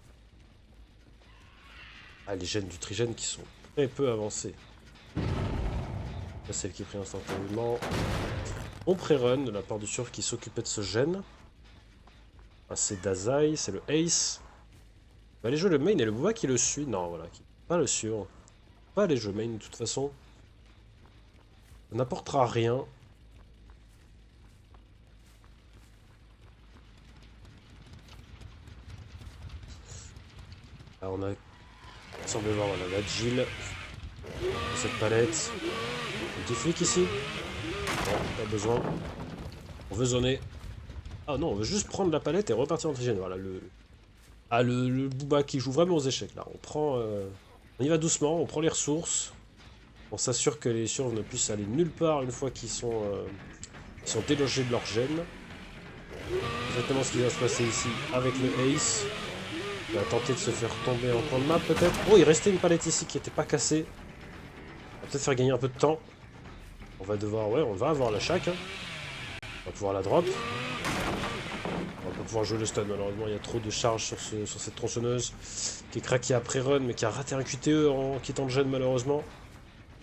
Ah, les gènes du trigène qui sont très peu avancés. La save qui est pris instantanément. On pré-run de la part du surf qui s'occupait de ce gène. Ah, c'est Dazai, c'est le Ace. Il va aller jouer le main et le Booba qui le suit. Non, voilà, qui va pas le suivre. Pas aller jouer main de toute façon. Ça n'apportera rien. Là, on a... Il semble voir voilà, la Jill. Cette palette. Un petit flic ici. Non, pas besoin. On veut zoner. Ah non, on veut juste prendre la palette et repartir en trigène. Voilà, le Booba qui joue vraiment aux échecs. Là, on prend... On y va doucement, on prend les ressources. On s'assure que les survs ne puissent aller nulle part une fois qu'ils sont délogés de leur gène. Exactement ce qui va se passer ici avec le Ace. Il va tenter de se faire tomber en coin de map peut-être. Oh, il restait une palette ici qui n'était pas cassée. On va peut-être faire gagner un peu de temps. On va devoir... Ouais, on va avoir la chaque. Hein. On va pouvoir la drop. On va pas pouvoir jouer le stun. Malheureusement, il y a trop de charge sur cette tronçonneuse. Qui est craquée après run, mais qui a raté un QTE en quittant le gène malheureusement.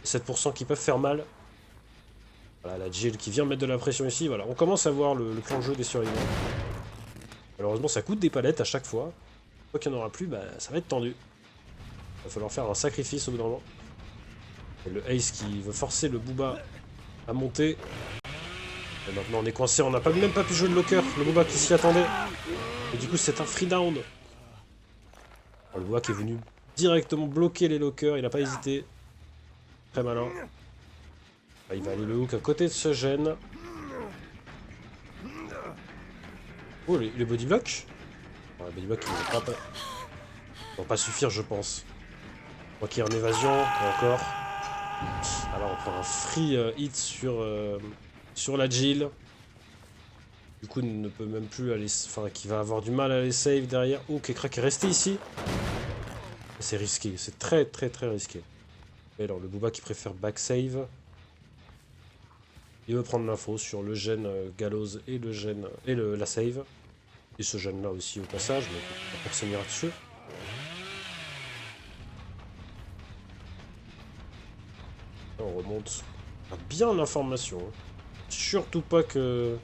7% qui peuvent faire mal. Voilà, la Jill qui vient mettre de la pression ici. Voilà, on commence à voir le plan de jeu des survivants. Malheureusement, ça coûte des palettes à chaque fois. Une fois qu'il n'y en aura plus, ça va être tendu. Il va falloir faire un sacrifice au bout d'un moment. Et le Ace qui veut forcer le Booba à monter. Et maintenant on est coincé, on n'a même pas pu jouer le locker, le Booba qui s'y attendait. Et du coup c'est un free down. Le Booba qui est venu directement bloquer les lockers, il n'a pas hésité. Très malin. Là, il va aller le hook à côté de ce gène. Oh, les body blocks. Les body blocks ils vont pas suffire je pense. Moi qui est en évasion, encore. Alors on prend un free hit sur la Jill. Du coup, ne peut même plus aller... Enfin, qui va avoir du mal à aller save derrière. Oh, Kekra qui est resté ici. C'est risqué. C'est très, très, très risqué. Et alors, le Booba qui préfère back save. Il veut prendre l'info sur le gène Gallows et le gène... Et la save. Et ce gène-là aussi au passage, mais personne n'ira dessus. On remonte. On a bien l'information. Hein. Surtout pas que...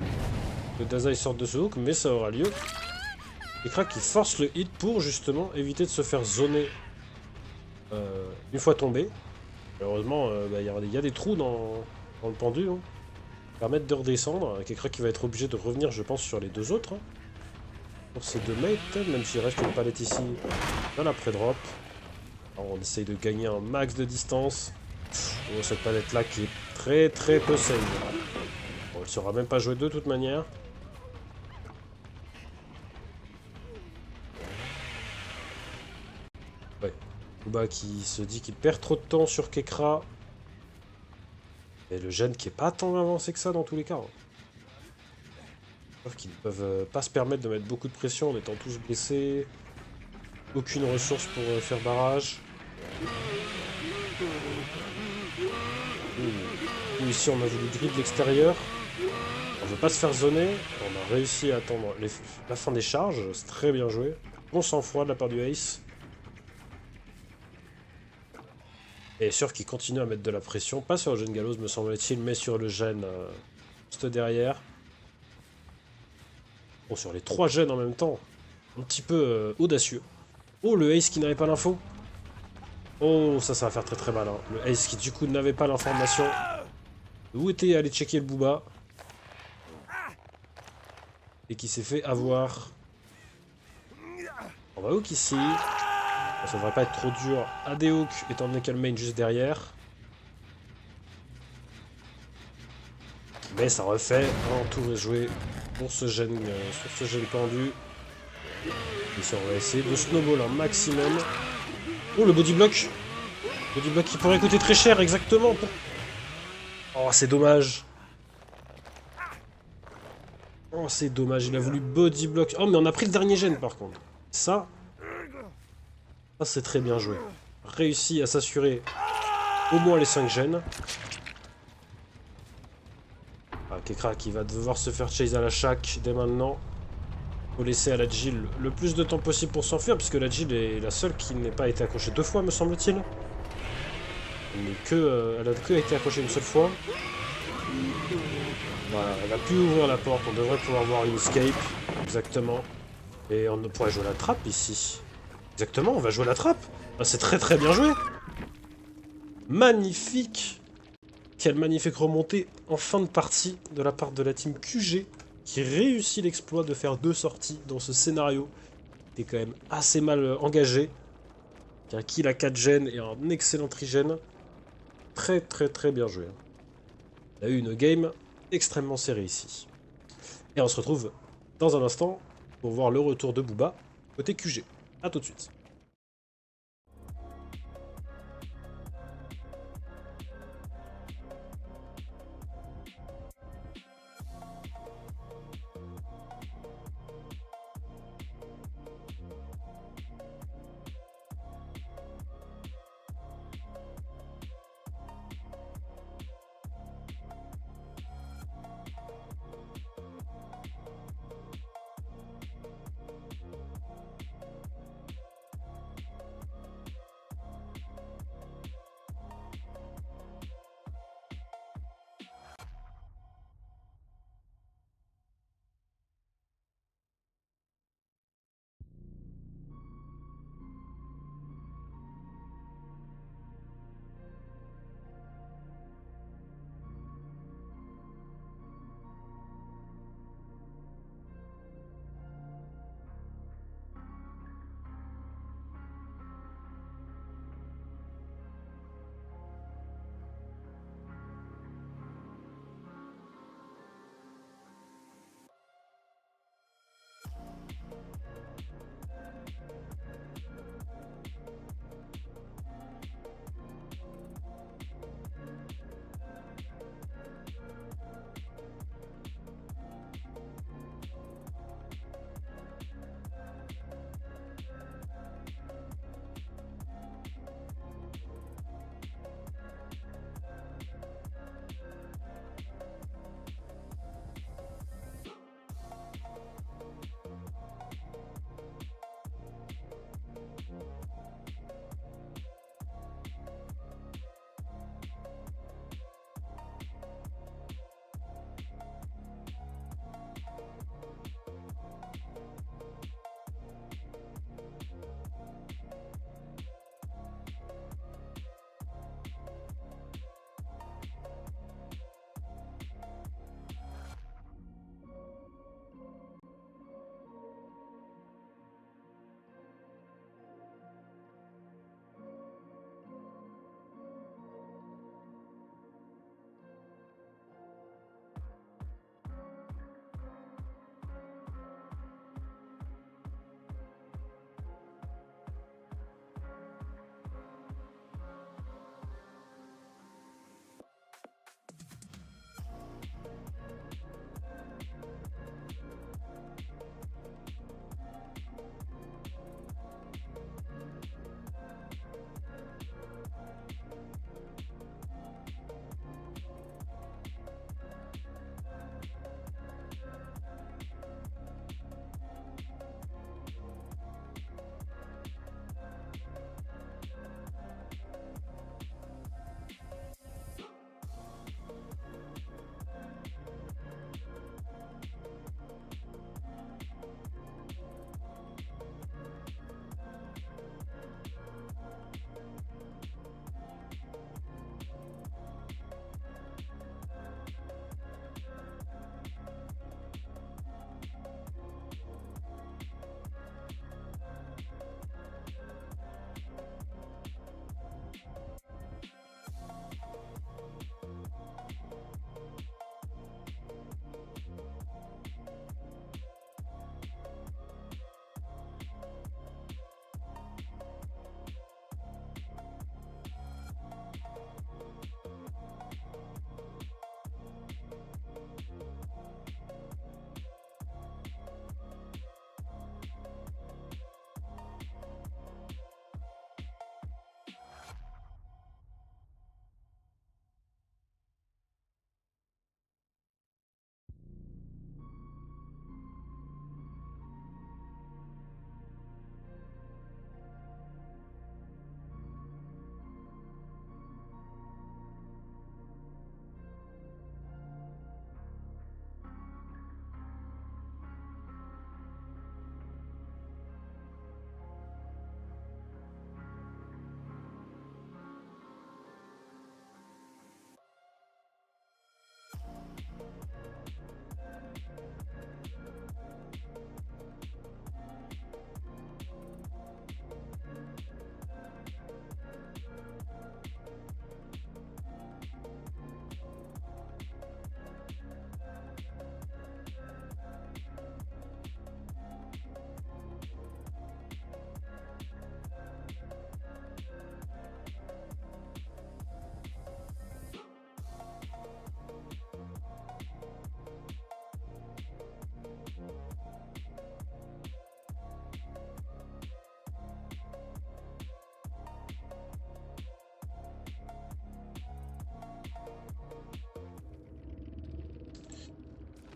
Le Dazai sorte de ce hook, mais ça aura lieu. Kekra qui force le hit pour justement éviter de se faire zoner une fois tombé. Malheureusement, il y a des trous dans le pendu. Hein. Permettre de redescendre. Kekra qui va être obligé de revenir, je pense, sur les deux autres. Hein. Pour ces deux mates, même s'il reste une palette ici dans la pré-drop. On essaye de gagner un max de distance. Oh, cette palette là qui est très très peu safe. Bon, elle sera même pas jouée de toute manière. Ouais. Booba qui se dit qu'il perd trop de temps sur Kekra. Et le gène qui est pas tant avancé que ça dans tous les cas. Hein. Sauf qu'ils ne peuvent pas se permettre de mettre beaucoup de pression en étant tous blessés. Aucune ressource pour faire barrage. Ouh, ici on a voulu grip de l'extérieur. On veut pas se faire zoner. On a réussi à attendre la fin des charges. C'est très bien joué. Bon sang-froid de la part du Ace. Et sûr qu'il continue à mettre de la pression. Pas sur le gène Gallows me semble-t-il, mais sur le gène juste derrière. Bon, sur les trois gènes en même temps. Un petit peu audacieux. Oh, le Ace qui n'avait pas l'info. Oh, ça va faire très très mal. Hein. Le Ace qui du coup n'avait pas l'information. Où était allé checker le Booba. Et qui s'est fait avoir. On va hook ici. Ça devrait pas être trop dur à des hooks, étant donné qu'il y a le main juste derrière. Mais ça refait un tour joué pour ce gène, sur ce gène pendu. Ici on va essayer de snowball un maximum. Oh, le body block. Body block qui pourrait coûter très cher, exactement. Oh, c'est dommage. Oh, c'est dommage, il a voulu body block. Oh, mais on a pris le dernier gène par contre. Ça c'est très bien joué. Réussi à s'assurer au moins les 5 gènes. Ah, Kekra qui va devoir se faire chase à la shack dès maintenant. Faut laisser à la Jill le plus de temps possible pour s'enfuir, puisque la Jill est la seule qui n'ait pas été accrochée 2 fois, me semble-t-il. Elle a que été accrochée une seule fois. Voilà, elle a pu ouvrir la porte, on devrait pouvoir voir une escape. Exactement. Et on pourrait jouer la trappe ici. Exactement, on va jouer la trappe. Ah, c'est très très bien joué. Magnifique. Quelle magnifique remontée en fin de partie de la part de la team QG qui réussit l'exploit de faire 2 sorties dans ce scénario. Qui est quand même assez mal engagé. Qui a un kill à 4 gènes et un excellent trigène. Très très très bien joué. On a eu une game extrêmement serrée ici. Et on se retrouve dans un instant pour voir le retour de Booba côté QG. A tout de suite.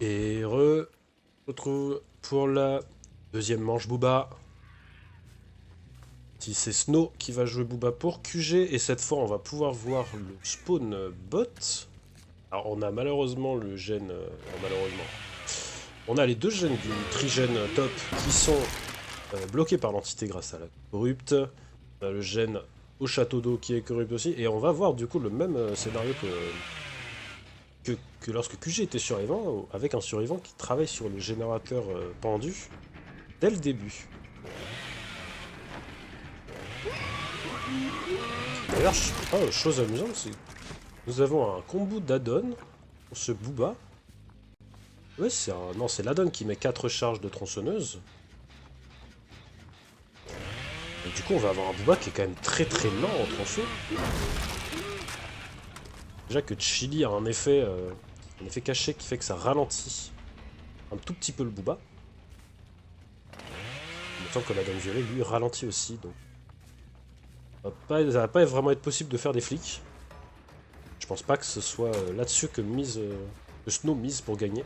Et retrouve pour la deuxième manche Booba. Si c'est Snow qui va jouer Booba pour QG, et cette fois on va pouvoir voir le spawn bot. Alors on a malheureusement le gène... malheureusement. On a les deux gènes du trigène top qui sont bloqués par l'entité grâce à la corrupte. On a le gène au château d'eau qui est corrupte aussi. Et on va voir du coup le même scénario que lorsque QG était survivant, avec un survivant qui travaille sur le générateur pendu dès le début. D'ailleurs, chose amusante, c'est que nous avons un combo d'addon pour ce Booba. Ouais, c'est un... Non, c'est l'addon qui met 4 charges de tronçonneuse. Et du coup, on va avoir un Booba qui est quand même très très lent en tronçon. Déjà que Chili a un effet caché qui fait que ça ralentit un tout petit peu le Booba. Il me semble que l'addon violet, lui, ralentit aussi, donc... Ça va pas vraiment être possible de faire des flics. Je pense pas que ce soit là-dessus que Snow mise pour gagner.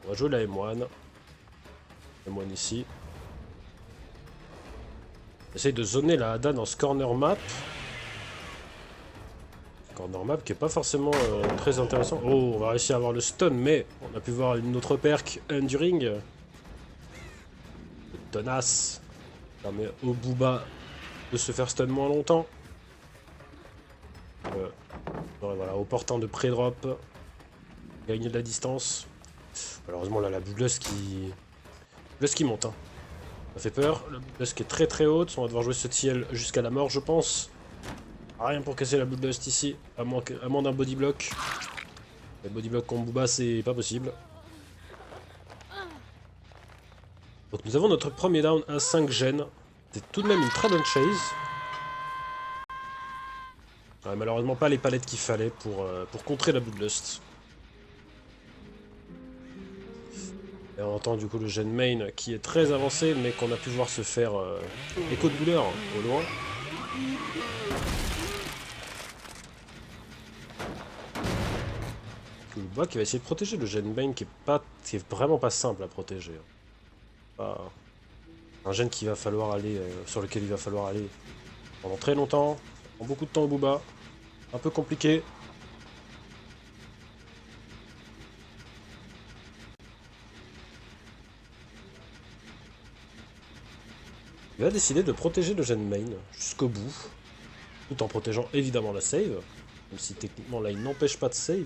On va jouer la M1. M1 ici. J'essaye de zoner la Ada dans ce corner map. Corner map qui est pas forcément très intéressant. Oh, on va réussir à avoir le stun, mais on a pu voir une autre perk Enduring. Tenace. Permet au Booba de se faire stun moins longtemps. Voilà, au portant de pré-drop. Gagner de la distance. Malheureusement là la Bloodlust qui monte. Hein. Ça fait peur. La Bloodlust qui est très très haute. On va devoir jouer ce TL jusqu'à la mort je pense. Rien pour casser la Bloodlust ici. À moins d'un body block. Le body block contre Booba c'est pas possible. Donc nous avons notre premier down à 5 gènes. C'est tout de même une très bonne chase. Ouais, malheureusement pas les palettes qu'il fallait pour contrer la Bloodlust. Et on entend du coup le gène main qui est très avancé mais qu'on a pu voir se faire écho de douleur au loin. Le Booba qui va essayer de protéger le gène main qui est vraiment pas simple à protéger. Pas un gène qu'il va falloir aller, sur lequel il va falloir aller pendant très longtemps. Ça prend beaucoup de temps au Booba. Un peu compliqué. Il va décider de protéger le gène main jusqu'au bout, tout en protégeant évidemment la save, même si techniquement là il n'empêche pas de save,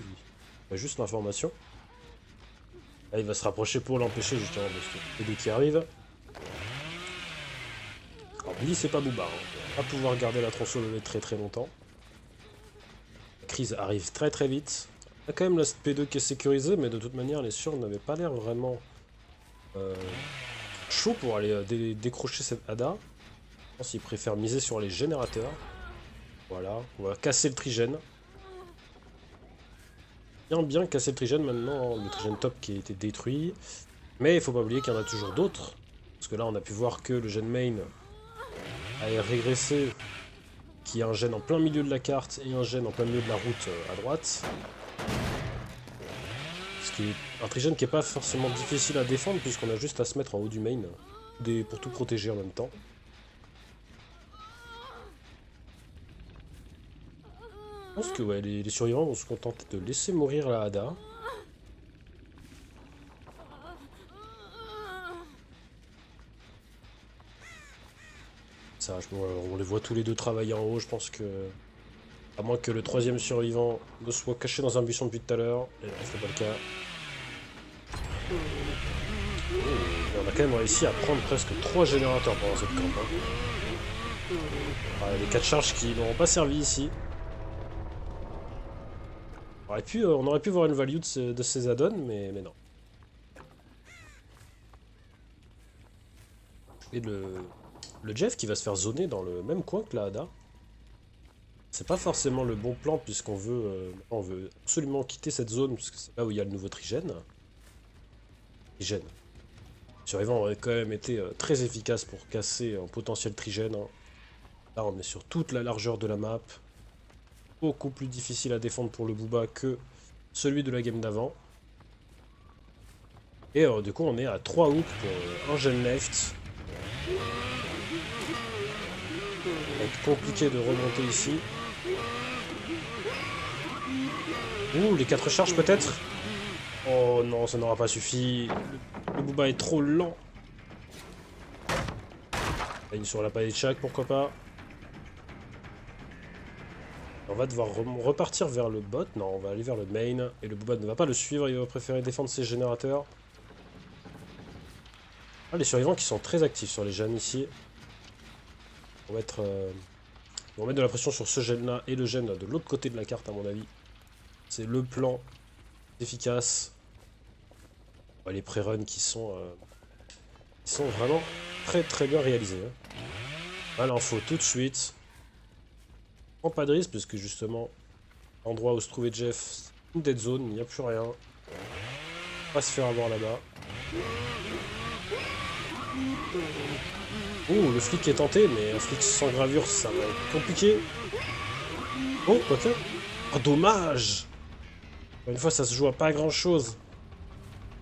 il a juste l'information. Là il va se rapprocher pour l'empêcher justement de ce qui arrive. Alors Billy c'est pas Booba, hein. On va pas pouvoir garder la tronçon levée très très longtemps. La crise arrive très très vite. On a quand même la P2 qui est sécurisée, mais de toute manière les Surnes n'avaient pas l'air vraiment chaud pour aller décrocher cette Ada. Je pense qu'ils préfèrent miser sur les générateurs. Voilà, on va casser le trigène. Bien casser le trigène maintenant, le trigène top qui a été détruit. Mais il faut pas oublier qu'il y en a toujours d'autres. Parce que là on a pu voir que le gène main a régressé, qui a un gène en plein milieu de la carte et un gène en plein milieu de la route à droite. Ce qui est un trigène qui n'est pas forcément difficile à défendre puisqu'on a juste à se mettre en haut du main pour tout protéger en même temps. Je pense que ouais, les survivants vont se contenter de laisser mourir la Ada. Ça, on les voit tous les deux travailler en haut, je pense que... À moins que le troisième survivant ne soit caché dans un buisson depuis tout à l'heure, et c'est pas le cas. Et on a quand même réussi à prendre presque 3 générateurs pendant cette camp. Hein. Ouais, les 4 charges qui n'auront pas servi ici. On aurait pu voir une value de ces add-ons, mais non. Et le Jeff qui va se faire zoner dans le même coin que la Ada. C'est pas forcément le bon plan puisqu'on on veut absolument quitter cette zone puisque c'est là où il y a le nouveau trigène. Trigène. Le survivant aurait quand même été très efficace pour casser un potentiel trigène. Hein. Là on est sur toute la largeur de la map. Beaucoup plus difficile à défendre pour le Booba que celui de la game d'avant. Et du coup, on est à 3 hooks pour un gen left. Donc compliqué de remonter ici. Ouh, les 4 charges peut-être. Oh non, ça n'aura pas suffi. Le Booba est trop lent. Une sur la palette de chaque, pourquoi pas. On va devoir repartir vers le bot. Non, on va aller vers le main. Et le Booba ne va pas le suivre, il va préférer défendre ses générateurs. Ah, les survivants qui sont très actifs sur les gènes ici. On va mettre de la pression sur ce gène là et le gène de l'autre côté de la carte à mon avis. C'est le plan efficace. Ouais, les pré-runs qui sont vraiment très très bien réalisés. Hein. Là, l'info tout de suite. Prends pas de risque puisque justement, l'endroit où se trouvait Jeff, une dead zone, il n'y a plus rien. On va pas se faire avoir là-bas. Ouh, le flic est tenté, mais un flic sans gravure, ça va être compliqué. Oh, quoique. Oh, dommage! Une fois, ça se joue à pas grand-chose.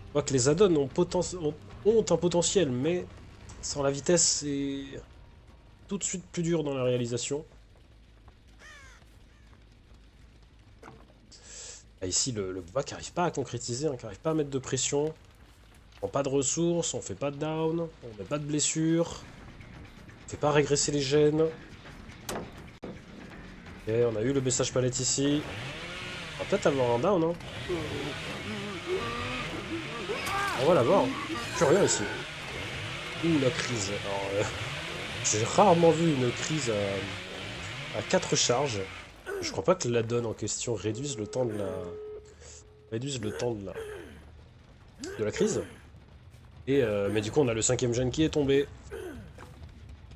On voit que les add-ons ont un potentiel, mais sans la vitesse, c'est tout de suite plus dur dans la réalisation. Là, ici, le Booba qui n'arrive pas à concrétiser, hein, qui n'arrive pas à mettre de pression. On prend pas de ressources, on fait pas de down, on met pas de blessures. On fait pas régresser les gènes. Ok, on a eu le message palette ici. On va peut-être avoir un down, hein. On va l'avoir. Plus rien ici. Ouh, la crise. Alors, j'ai rarement vu une crise à 4 charges. Je crois pas que la donne en question réduise le temps de la crise. Et, mais du coup, on a le 5ème gène qui est tombé.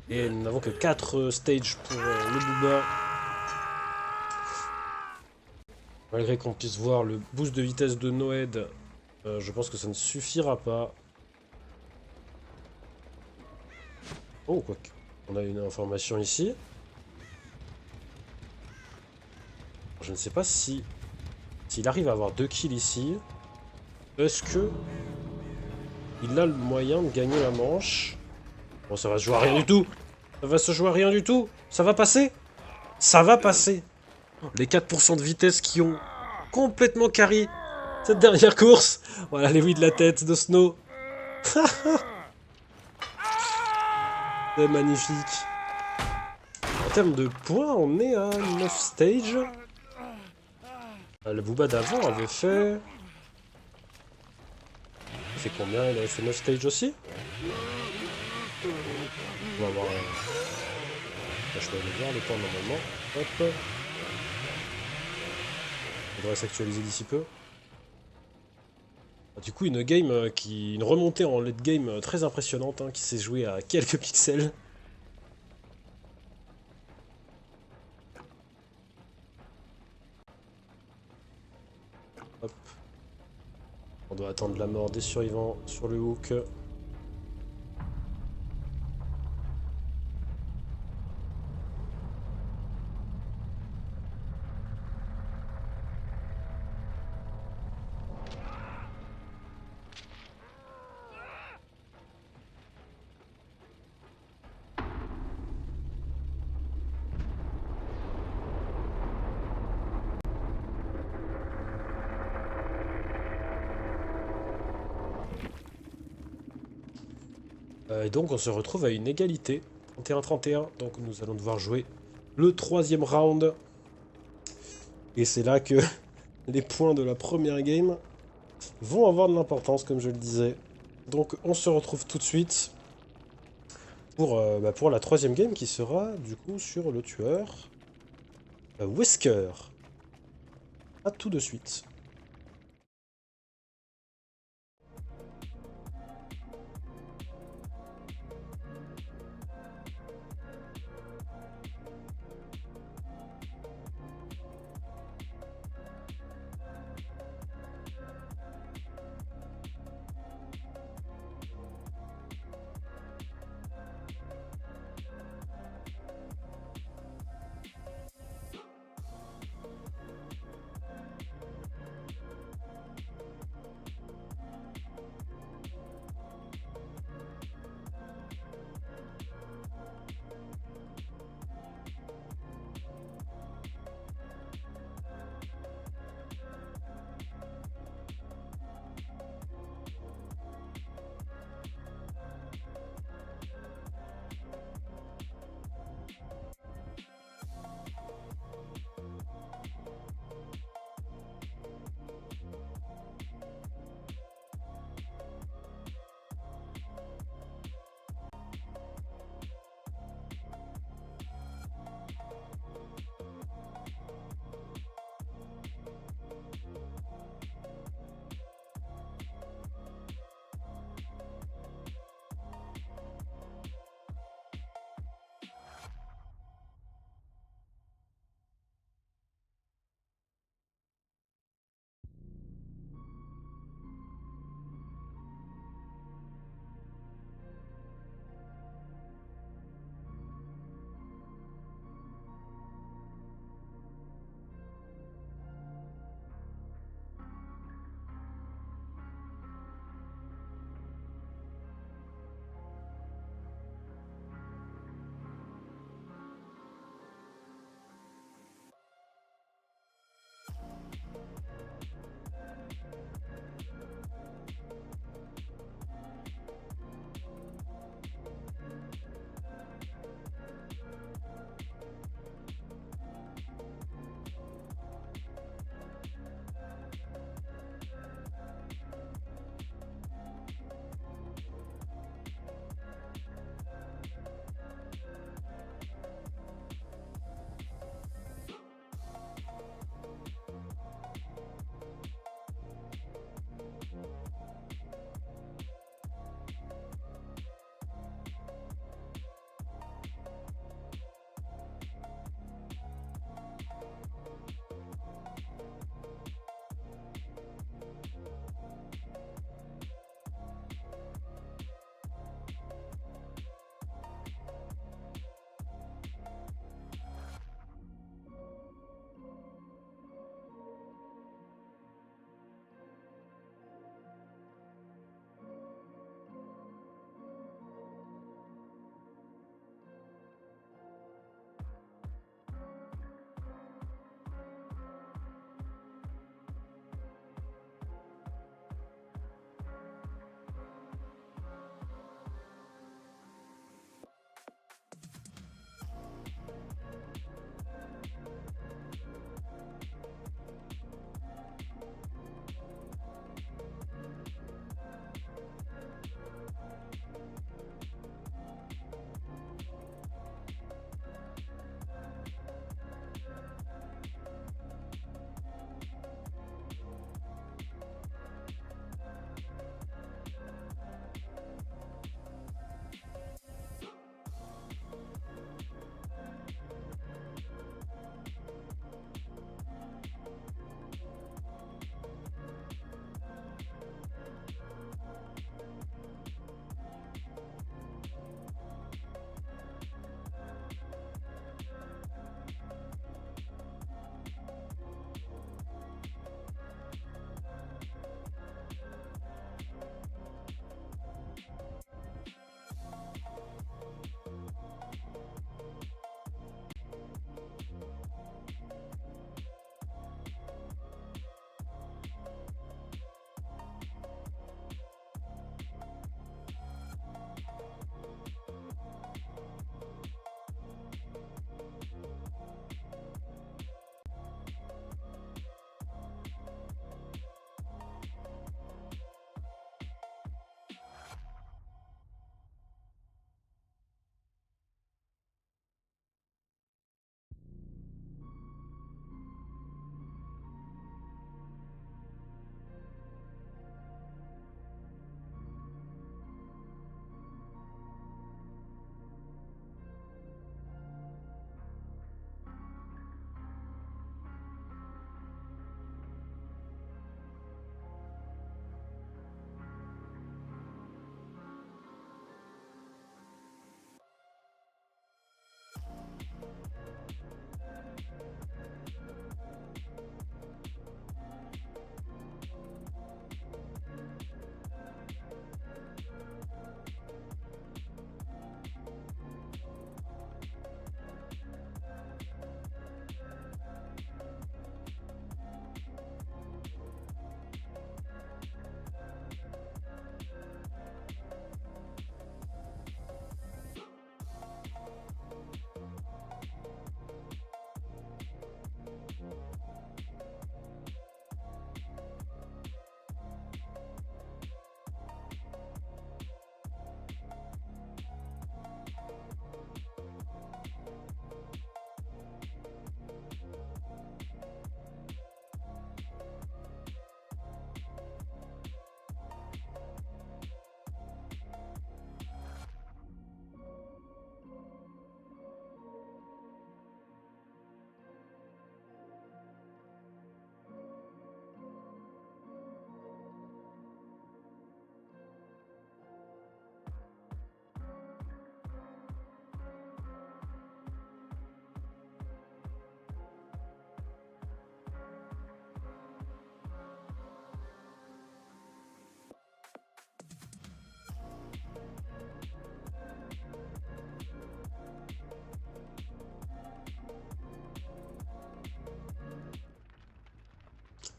Et nous n'avons que 4 stages pour le Booba. Malgré qu'on puisse voir le boost de vitesse de Noed, je pense que ça ne suffira pas. Oh, quoi que. On a une information ici. Je ne sais pas si... S'il arrive à avoir 2 kills ici, est-ce que... il a le moyen de gagner la manche? Bon, ça va se jouer à rien du tout. Ça va se jouer à rien du tout. Ça va passer. Ça va passer. Les 4% de vitesse qui ont complètement carry cette dernière course. Voilà les oui de la tête de Snow. C'est magnifique. En termes de points, on est à 9 stages. Le Booba d'avant avait fait... Il fait combien? Il avait fait 9 stages aussi? On va voir... Je vais aller voir le temps normalement. Hop. Il devrait s'actualiser d'ici peu. Du coup, une remontée en late game très impressionnante, hein, qui s'est jouée à quelques pixels. Hop. On doit attendre la mort des survivants sur le hook. Et donc on se retrouve à une égalité, 31-31, donc nous allons devoir jouer le 3ème round. Et c'est là que les points de la première game vont avoir de l'importance, comme je le disais. Donc on se retrouve tout de suite pour la 3ème game qui sera du coup sur le tueur Wesker. A tout de suite.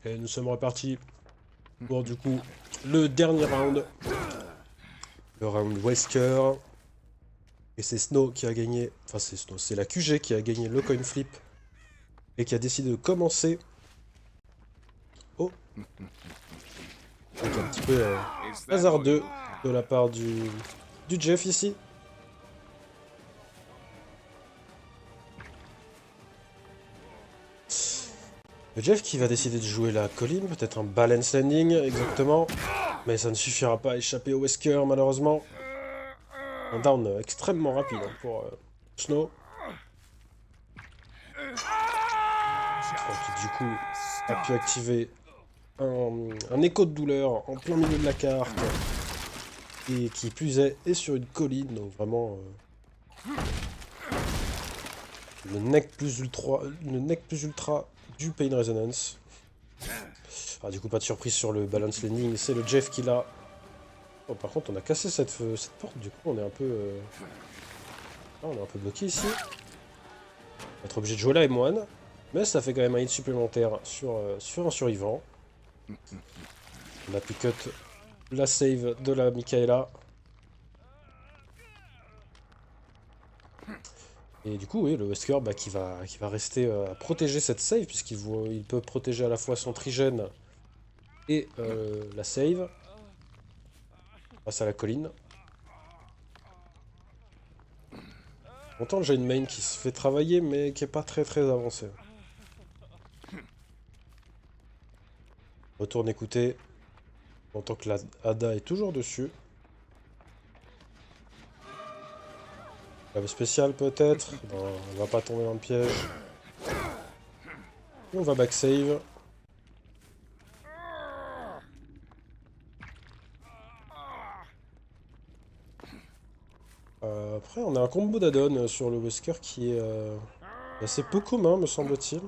Et nous sommes repartis pour du coup le dernier round. Le round Wesker. Et c'est Snow qui a gagné. Enfin c'est Snow, c'est la QG qui a gagné le coin flip. Et qui a décidé de commencer. Oh. Donc un petit peu hasardeux de la part du Jeff ici. Le Jeff qui va décider de jouer la colline, peut-être un balance landing exactement. Mais ça ne suffira pas à échapper au Wesker malheureusement. Un down extrêmement rapide hein, pour Snow. Qui du coup a pu activer un écho de douleur en plein milieu de la carte. Et qui plus est sur une colline, donc vraiment le neck plus ultra du Pain Resonance. Ah, du coup pas de surprise sur le balance landing, c'est le Jeff qui l'a. Oh, par contre on a cassé cette porte, du coup on est un peu... on est un peu bloqué ici. On va être obligé de jouer la M1, mais ça fait quand même un hit supplémentaire sur un survivant. On a pu cut la save de la Michaela. Et du coup, oui, le Wesker qui va rester à protéger cette save, il peut protéger à la fois son trigène et la save, grâce à la colline. Pourtant, j'ai une main qui se fait travailler, mais qui est pas très très avancée. Retourne écouter. En tant que la Ada est toujours dessus. Lave spécial peut-être. Non, on va pas tomber dans le piège. Et on va back save. Après, on a un combo d'add-on sur le Wesker qui est assez peu commun, me semble-t-il.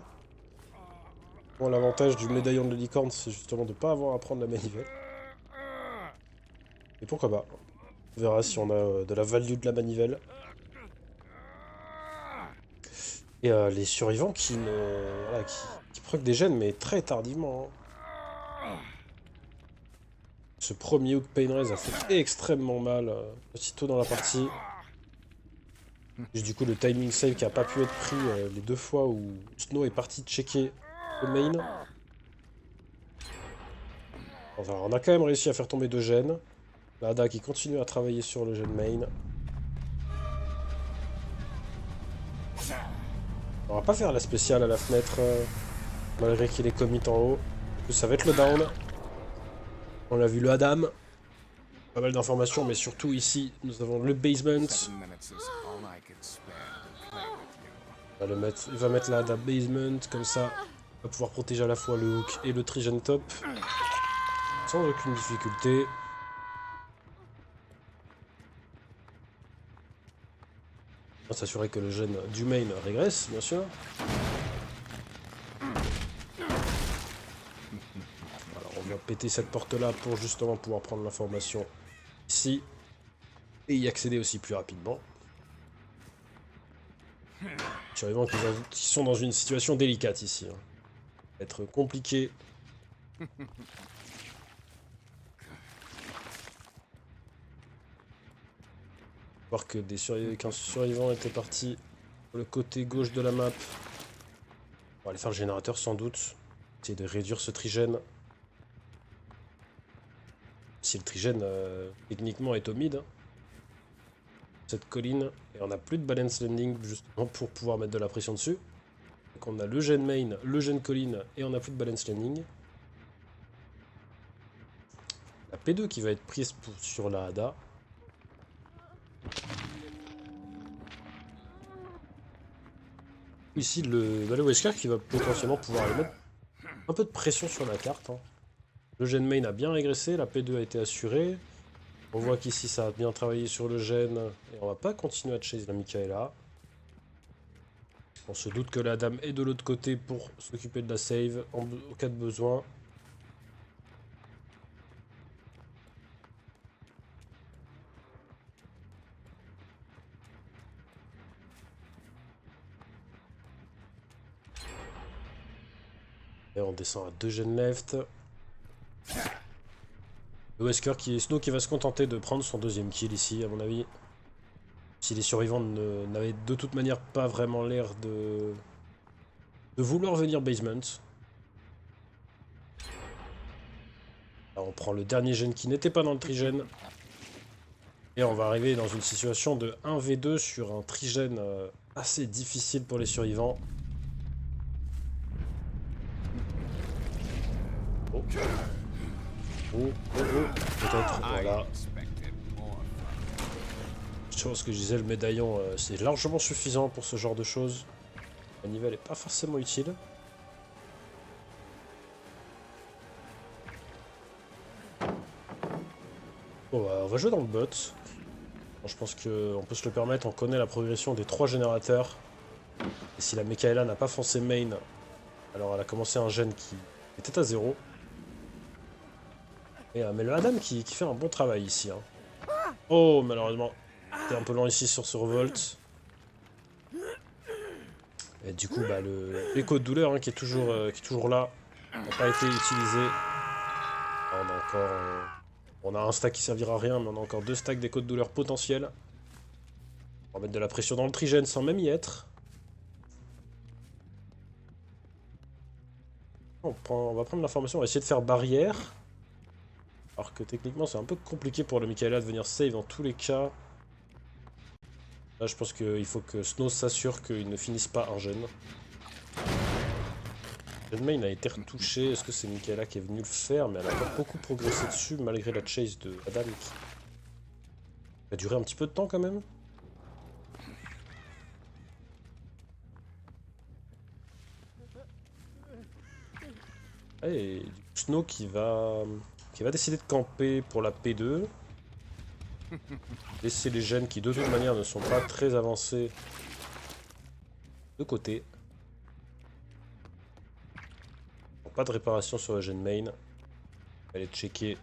Bon, l'avantage du médaillon de licorne, c'est justement de ne pas avoir à prendre la manivelle. Et pourquoi pas. On verra si on a de la value de la manivelle. Et les survivants voilà, qui proc des gènes, mais très tardivement. Hein. Ce premier hook Pain Raise a fait extrêmement mal aussitôt dans la partie. Et du coup, le timing save qui a pas pu être pris les deux fois où Snow est parti checker le main. Enfin, on a quand même réussi à faire tomber deux gènes. Ada qui continue à travailler sur le gène main. On va pas faire la spéciale à la fenêtre, malgré qu'il est commit en haut. Du coup, ça va être le down. On a vu le Adam. Pas mal d'informations, mais surtout ici, nous avons le basement. Il va mettre la Ada basement, comme ça, il va pouvoir protéger à la fois le hook et le trigen top. Sans aucune difficulté. On va s'assurer que le gène du main régresse, bien sûr. Alors on va péter cette porte-là pour justement pouvoir prendre l'information ici. Et y accéder aussi plus rapidement. Survivants qui sont dans une situation délicate ici. Hein. Être compliqué. Voir que qu'un survivant était parti sur le côté gauche de la map. On va aller faire le générateur sans doute. Essayer de réduire ce trigène. Si le trigène techniquement est au mid. Hein. Cette colline. Et on n'a plus de balance landing justement pour pouvoir mettre de la pression dessus. Donc on a le gène main, le gène colline et on n'a plus de balance landing. La P2 qui va être prise sur la Ada. Ici le Wesker qui va potentiellement pouvoir aller mettre un peu de pression sur la carte. Hein. Le gène main a bien régressé, la P2 a été assurée. On voit qu'ici ça a bien travaillé sur le gène. Et on va pas continuer à chase la Michaela. On se doute que la dame est de l'autre côté pour s'occuper de la save au cas de besoin. Et on descend à 2 gènes left. Le Wesker Snow qui va se contenter de prendre son deuxième kill ici, à mon avis. Si les survivants n'avaient de toute manière pas vraiment l'air de vouloir venir basement. Alors on prend le dernier gène qui n'était pas dans le trigène. Et on va arriver dans une situation de 1v2 sur un trigène assez difficile pour les survivants. Oh. Oh, peut-être, voilà. Je pense que je disais, le médaillon, c'est largement suffisant pour ce genre de choses. La nivelle n'est pas forcément utile. Bon, bah, on va jouer dans le bot. Bon, je pense qu'on peut se le permettre, on connaît la progression des 3 générateurs. Et si la Mikaela n'a pas foncé main, alors elle a commencé un gène qui était à 0. Mais le Adam qui fait un bon travail ici. Hein. Oh, malheureusement, c'est un peu lent ici sur ce revolt. Et du coup, bah, l'écho de douleur qui est toujours là n'a pas été utilisé. On a encore... on a un stack qui servira à rien, mais on a encore 2 stacks d'écho de douleur potentiels. On va mettre de la pression dans le trigène sans même y être. On va prendre l'information, on va essayer de faire barrière. Alors que techniquement c'est un peu compliqué pour le Mikaela de venir save dans tous les cas. Là je pense qu'il faut que Snow s'assure qu'il ne finisse pas un gène. Le main a été retouché, est-ce que c'est Mikaela qui est venu le faire? Mais elle a pas beaucoup progressé dessus malgré la chase de Adam qui a duré un petit peu de temps quand même. Et du coup, Snow qui va décider de camper pour la P2. Laisser les gènes qui de toute manière ne sont pas très avancés de côté. Pas de réparation sur la gène main. Elle est checkée.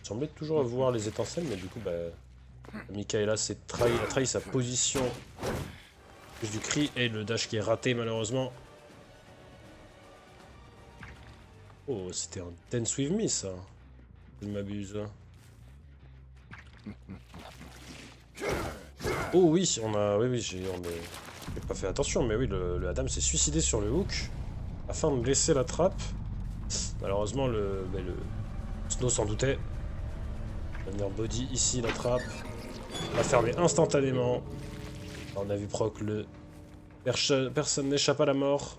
Il semblait toujours avoir les étincelles, mais du coup, bah, Mikaela a trahi sa position. Plus du cri et le dash qui est raté malheureusement. Oh, c'était un Dance With Me ça. Je m'abuse. Oh oui, oui, j'ai pas fait attention, mais oui, le Adam s'est suicidé sur le hook afin de laisser la trappe. Malheureusement, le Snow s'en doutait. Il va venir body ici, la trappe. On va fermer instantanément. On a vu proc personne n'échappe à la mort.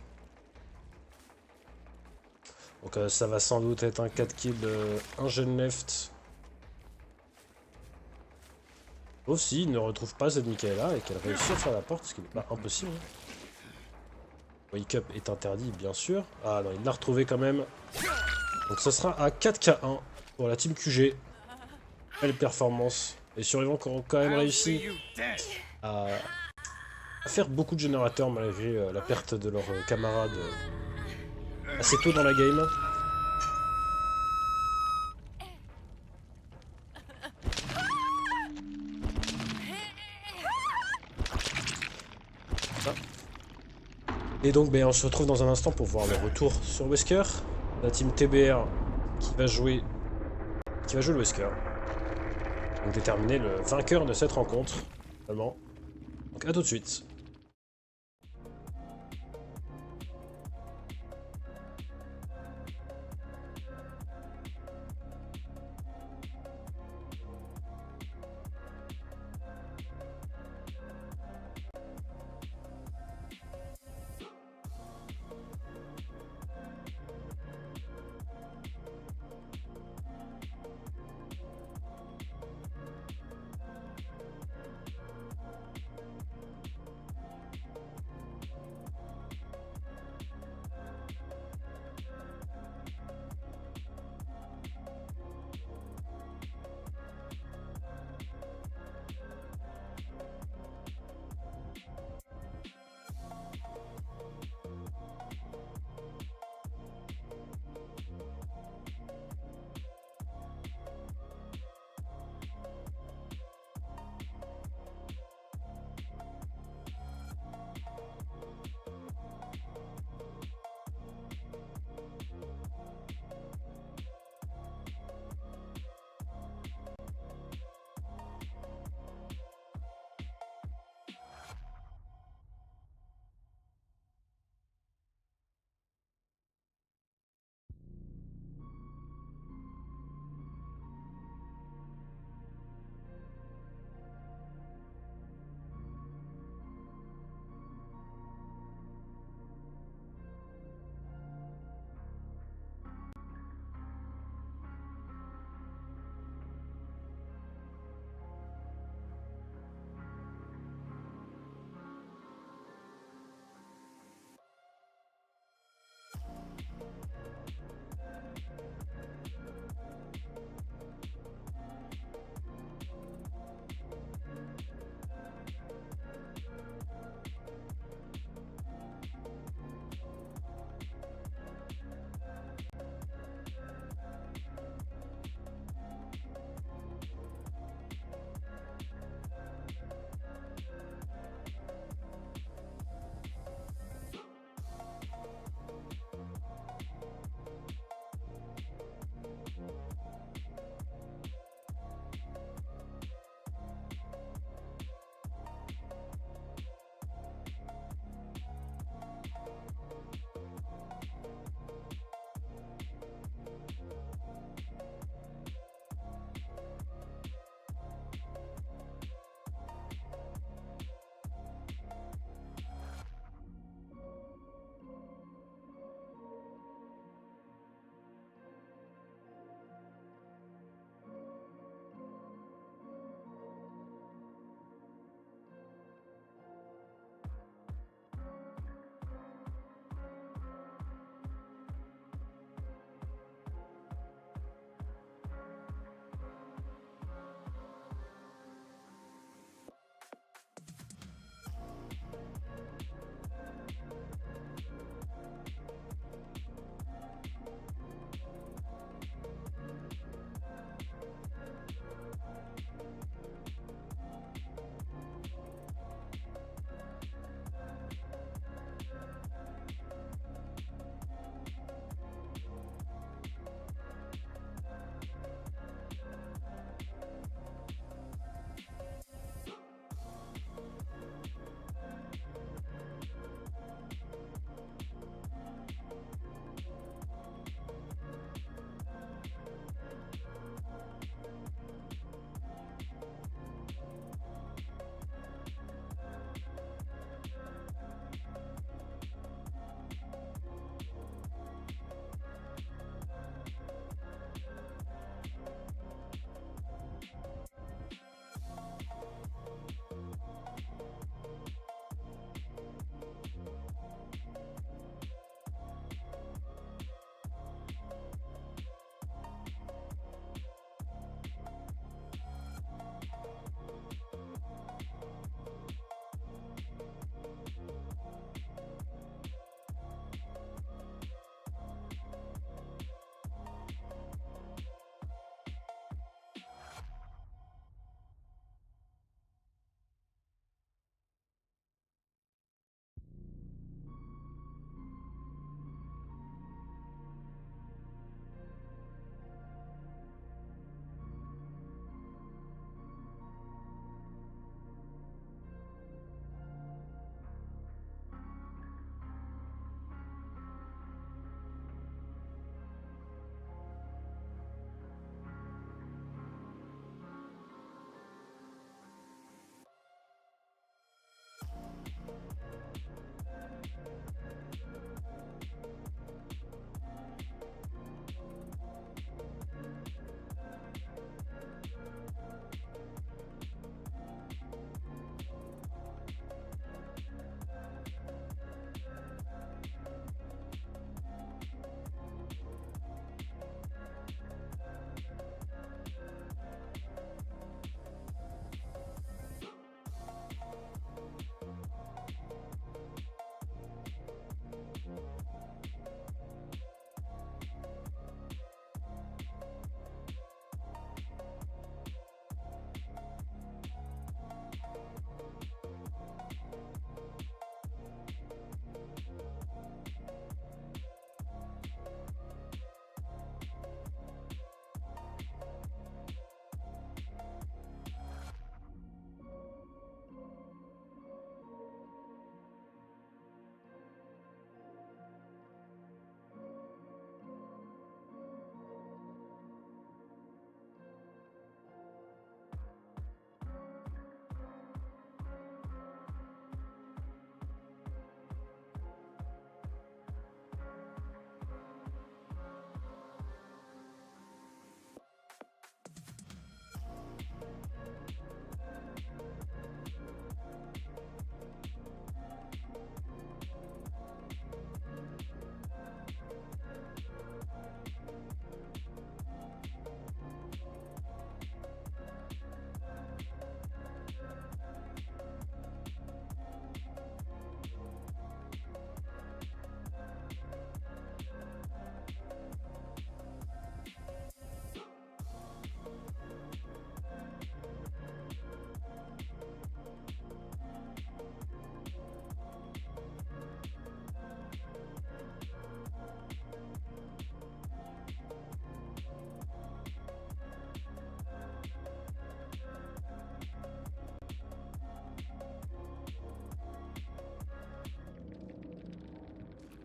Donc ça va sans doute être un 4 kills, un gène left. Sauf s'il ne retrouve pas cette Mikaela et qu'elle réussit à faire la porte, ce qui n'est pas impossible. Wake up est interdit, bien sûr. Ah non, il l'a retrouvé quand même. Donc ça sera à 4K1 pour la team QG. Belle performance. Les survivants qui ont quand même réussi à faire beaucoup de générateurs malgré la perte de leurs camarades assez tôt dans la game. Et donc on se retrouve dans un instant pour voir le retour sur Wesker. La team TBR qui va jouer le Wesker. Donc déterminer le vainqueur de cette rencontre. Finalement. Donc à tout de suite.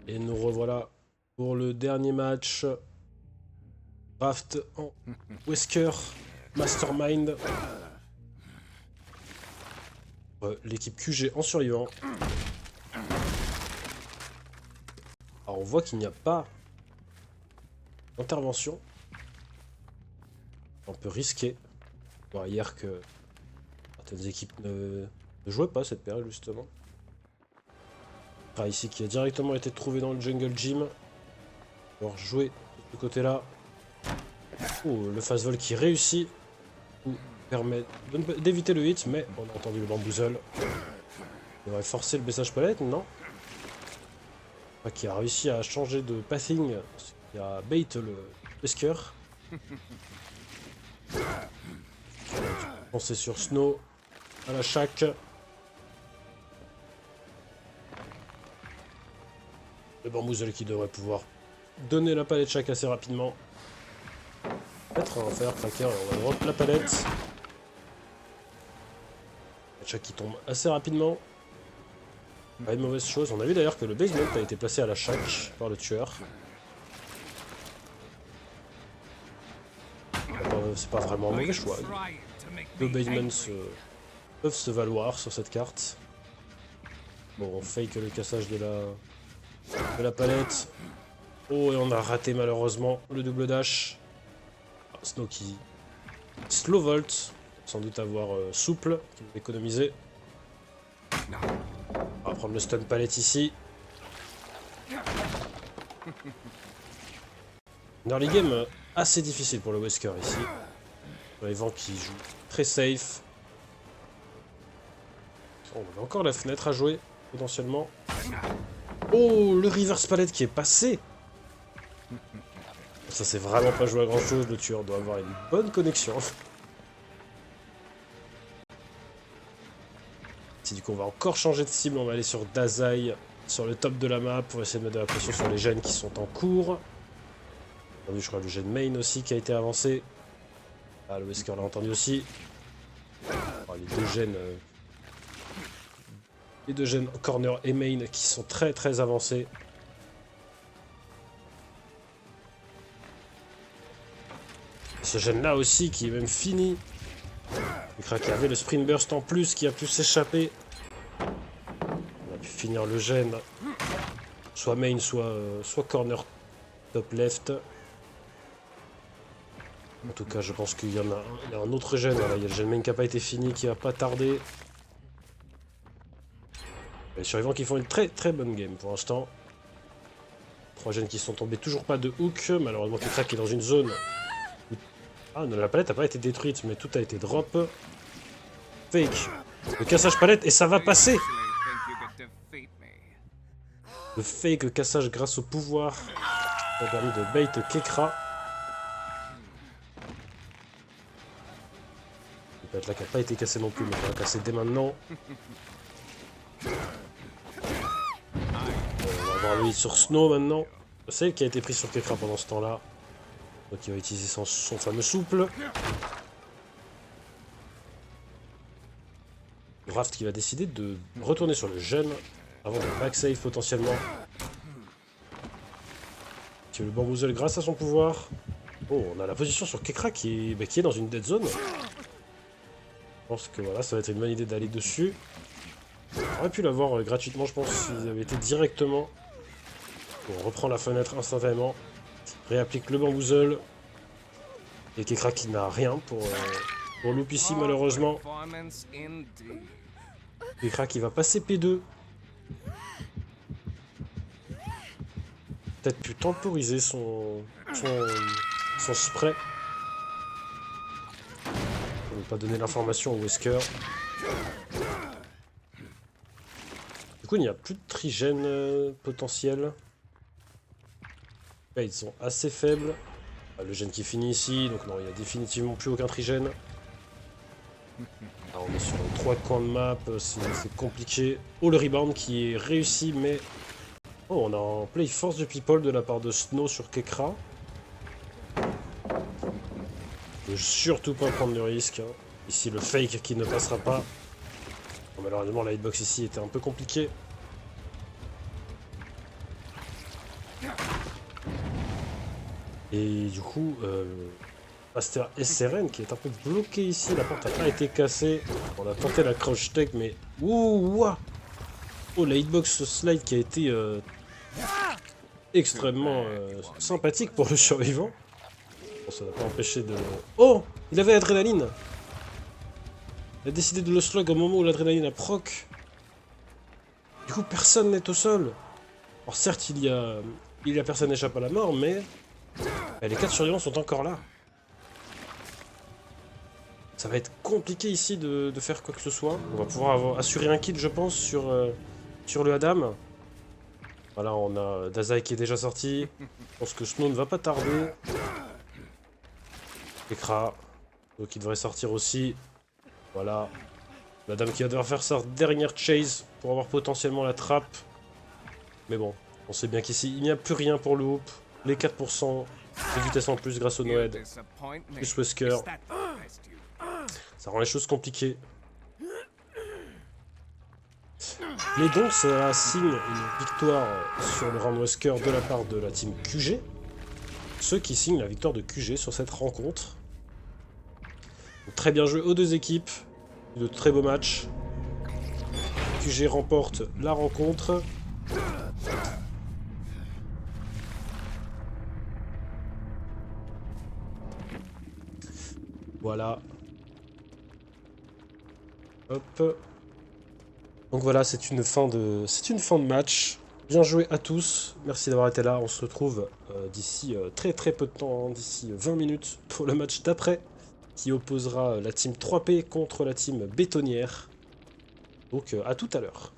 Et nous revoilà pour le dernier match. Draft en Wesker, Mastermind. L'équipe QG en survivant. Alors on voit qu'il n'y a pas d'intervention. On peut risquer. On voit hier que certaines équipes ne jouaient pas cette période justement. Ici qui a directement été trouvé dans le jungle gym. Alors jouer de ce côté là. Oh, le fast vol qui réussit. Ou permet d'éviter le hit, mais on a entendu le bamboozle. Il devrait forcer le baissage palette, non? Qui a réussi à changer de pathing, ce qui a bait le Wesker. Penser sur Snow à la shack. Le bamboozle qui devrait pouvoir donner la palette shack assez rapidement. Peut-être un firecracker et on va drop la palette. La shack qui tombe assez rapidement. Pas une mauvaise chose. On a vu d'ailleurs que le basement a été placé à la shack par le tueur. C'est pas vraiment un mauvais choix. Deux basements peuvent se valoir sur cette carte. Bon, on fake le cassage de la palette. Oh, et on a raté malheureusement le double dash. Snow qui slow volt, sans doute avoir souple, qui va économiser. On va prendre le stun palette ici. Une early game assez difficile pour le Wesker ici. Les vents qui jouent très safe. On a encore la fenêtre à jouer, potentiellement. Oh, le reverse palette qui est passé. Ça c'est vraiment pas joué à grand chose, le tueur doit avoir une bonne connexion. Si du coup on va encore changer de cible, on va aller sur Dazai, sur le top de la map, pour essayer de mettre de la pression sur les gènes qui sont en cours. On a vu je crois le gène main aussi qui a été avancé. Ah le Wesker l'a entendu aussi. Oh, les deux gènes corner et main qui sont très avancés. Ce gène là aussi qui est même fini. Le qui avait le sprint burst en plus qui a pu s'échapper. On a pu finir le gène. Soit main, soit corner top left. En tout cas je pense qu'il y en a il y a un autre gène. Voilà, il y a le gène main qui n'a pas été fini, qui va pas tarder. Les survivants qui font une très bonne game pour l'instant. 3 gènes qui sont tombés, toujours pas de hook. Malheureusement Kekra qui est dans une zone. Ah, non, la palette n'a pas été détruite, mais tout a été drop. Fake. Le cassage palette, et ça va passer. Le fake cassage grâce au pouvoir a permis de bait Kekra. La palette là qui n'a pas été cassée non plus, mais on va casser dès maintenant. On va avoir le hit sur Snow maintenant. C'est elle qui a été prise sur Kekra pendant ce temps-là. Donc il va utiliser son fameux souple. Draft qui va décider de retourner sur le gène avant de back save potentiellement. Qui le bamboozle grâce à son pouvoir. Oh, on a la position sur Kekra qui est dans une dead zone. Je pense que voilà, ça va être une bonne idée d'aller dessus. On aurait pu l'avoir gratuitement, je pense, s'ils avaient été directement. Bon, on reprend la fenêtre instantanément. Réapplique le bamboozle. Et Kekra qui n'a rien pour loop ici malheureusement. Kekra qui va passer P2. Peut-être pu temporiser son spray. Pour ne pas donner l'information au Wesker. Du coup il n'y a plus de trigène potentiel. Là, ils sont assez faibles. Le gène qui finit ici, donc non, il n'y a définitivement plus aucun trigène. Là, on est sur 3 coins de map, c'est compliqué. Oh, le rebound qui est réussi, mais... Oh, on a un play force de people de la part de Snow sur Kekra. Ne surtout pas prendre de risque. Hein. Ici, le fake qui ne passera pas. Bon, malheureusement, la hitbox ici était un peu compliquée. Et du coup, Master SRN qui est un peu bloqué ici. La porte n'a pas été cassée. On a tenté la crouch tech, mais... Ouh, ouah. Oh, la hitbox slide qui a été extrêmement sympathique pour le survivant. Bon, ça n'a pas empêché de... Oh, il avait l'adrénaline. Il a décidé de le slug au moment où l'adrénaline a proc. Du coup, personne n'est au sol. Alors certes, il y a personne échappe à la mort, mais les 4 survivants sont encore là. Ça va être compliqué ici de faire quoi que ce soit. On va pouvoir assurer un kill, je pense, sur le Adam. Voilà, on a Dazai qui est déjà sorti. Je pense que Snow ne va pas tarder. Ekra, donc il devrait sortir aussi. Voilà. La dame qui va devoir faire sa dernière chase pour avoir potentiellement la trappe. Mais bon, on sait bien qu'ici, il n'y a plus rien pour le hoop. Les 4% de vitesse en plus grâce au Noed. Plus Wesker. Ça rend les choses compliquées. Mais donc, ça signe une victoire sur le round Wesker de la part de la team QG. Ceux qui signent la victoire de QG sur cette rencontre. Donc, très bien joué aux deux équipes. De très beaux matchs. QG remporte la rencontre. Voilà. Hop. Donc voilà, c'est une fin de match. Bien joué à tous. Merci d'avoir été là. On se retrouve d'ici très très peu de temps, hein, d'ici 20 minutes pour le match d'après, qui opposera la team 3P contre la team bétonnière. Donc à tout à l'heure.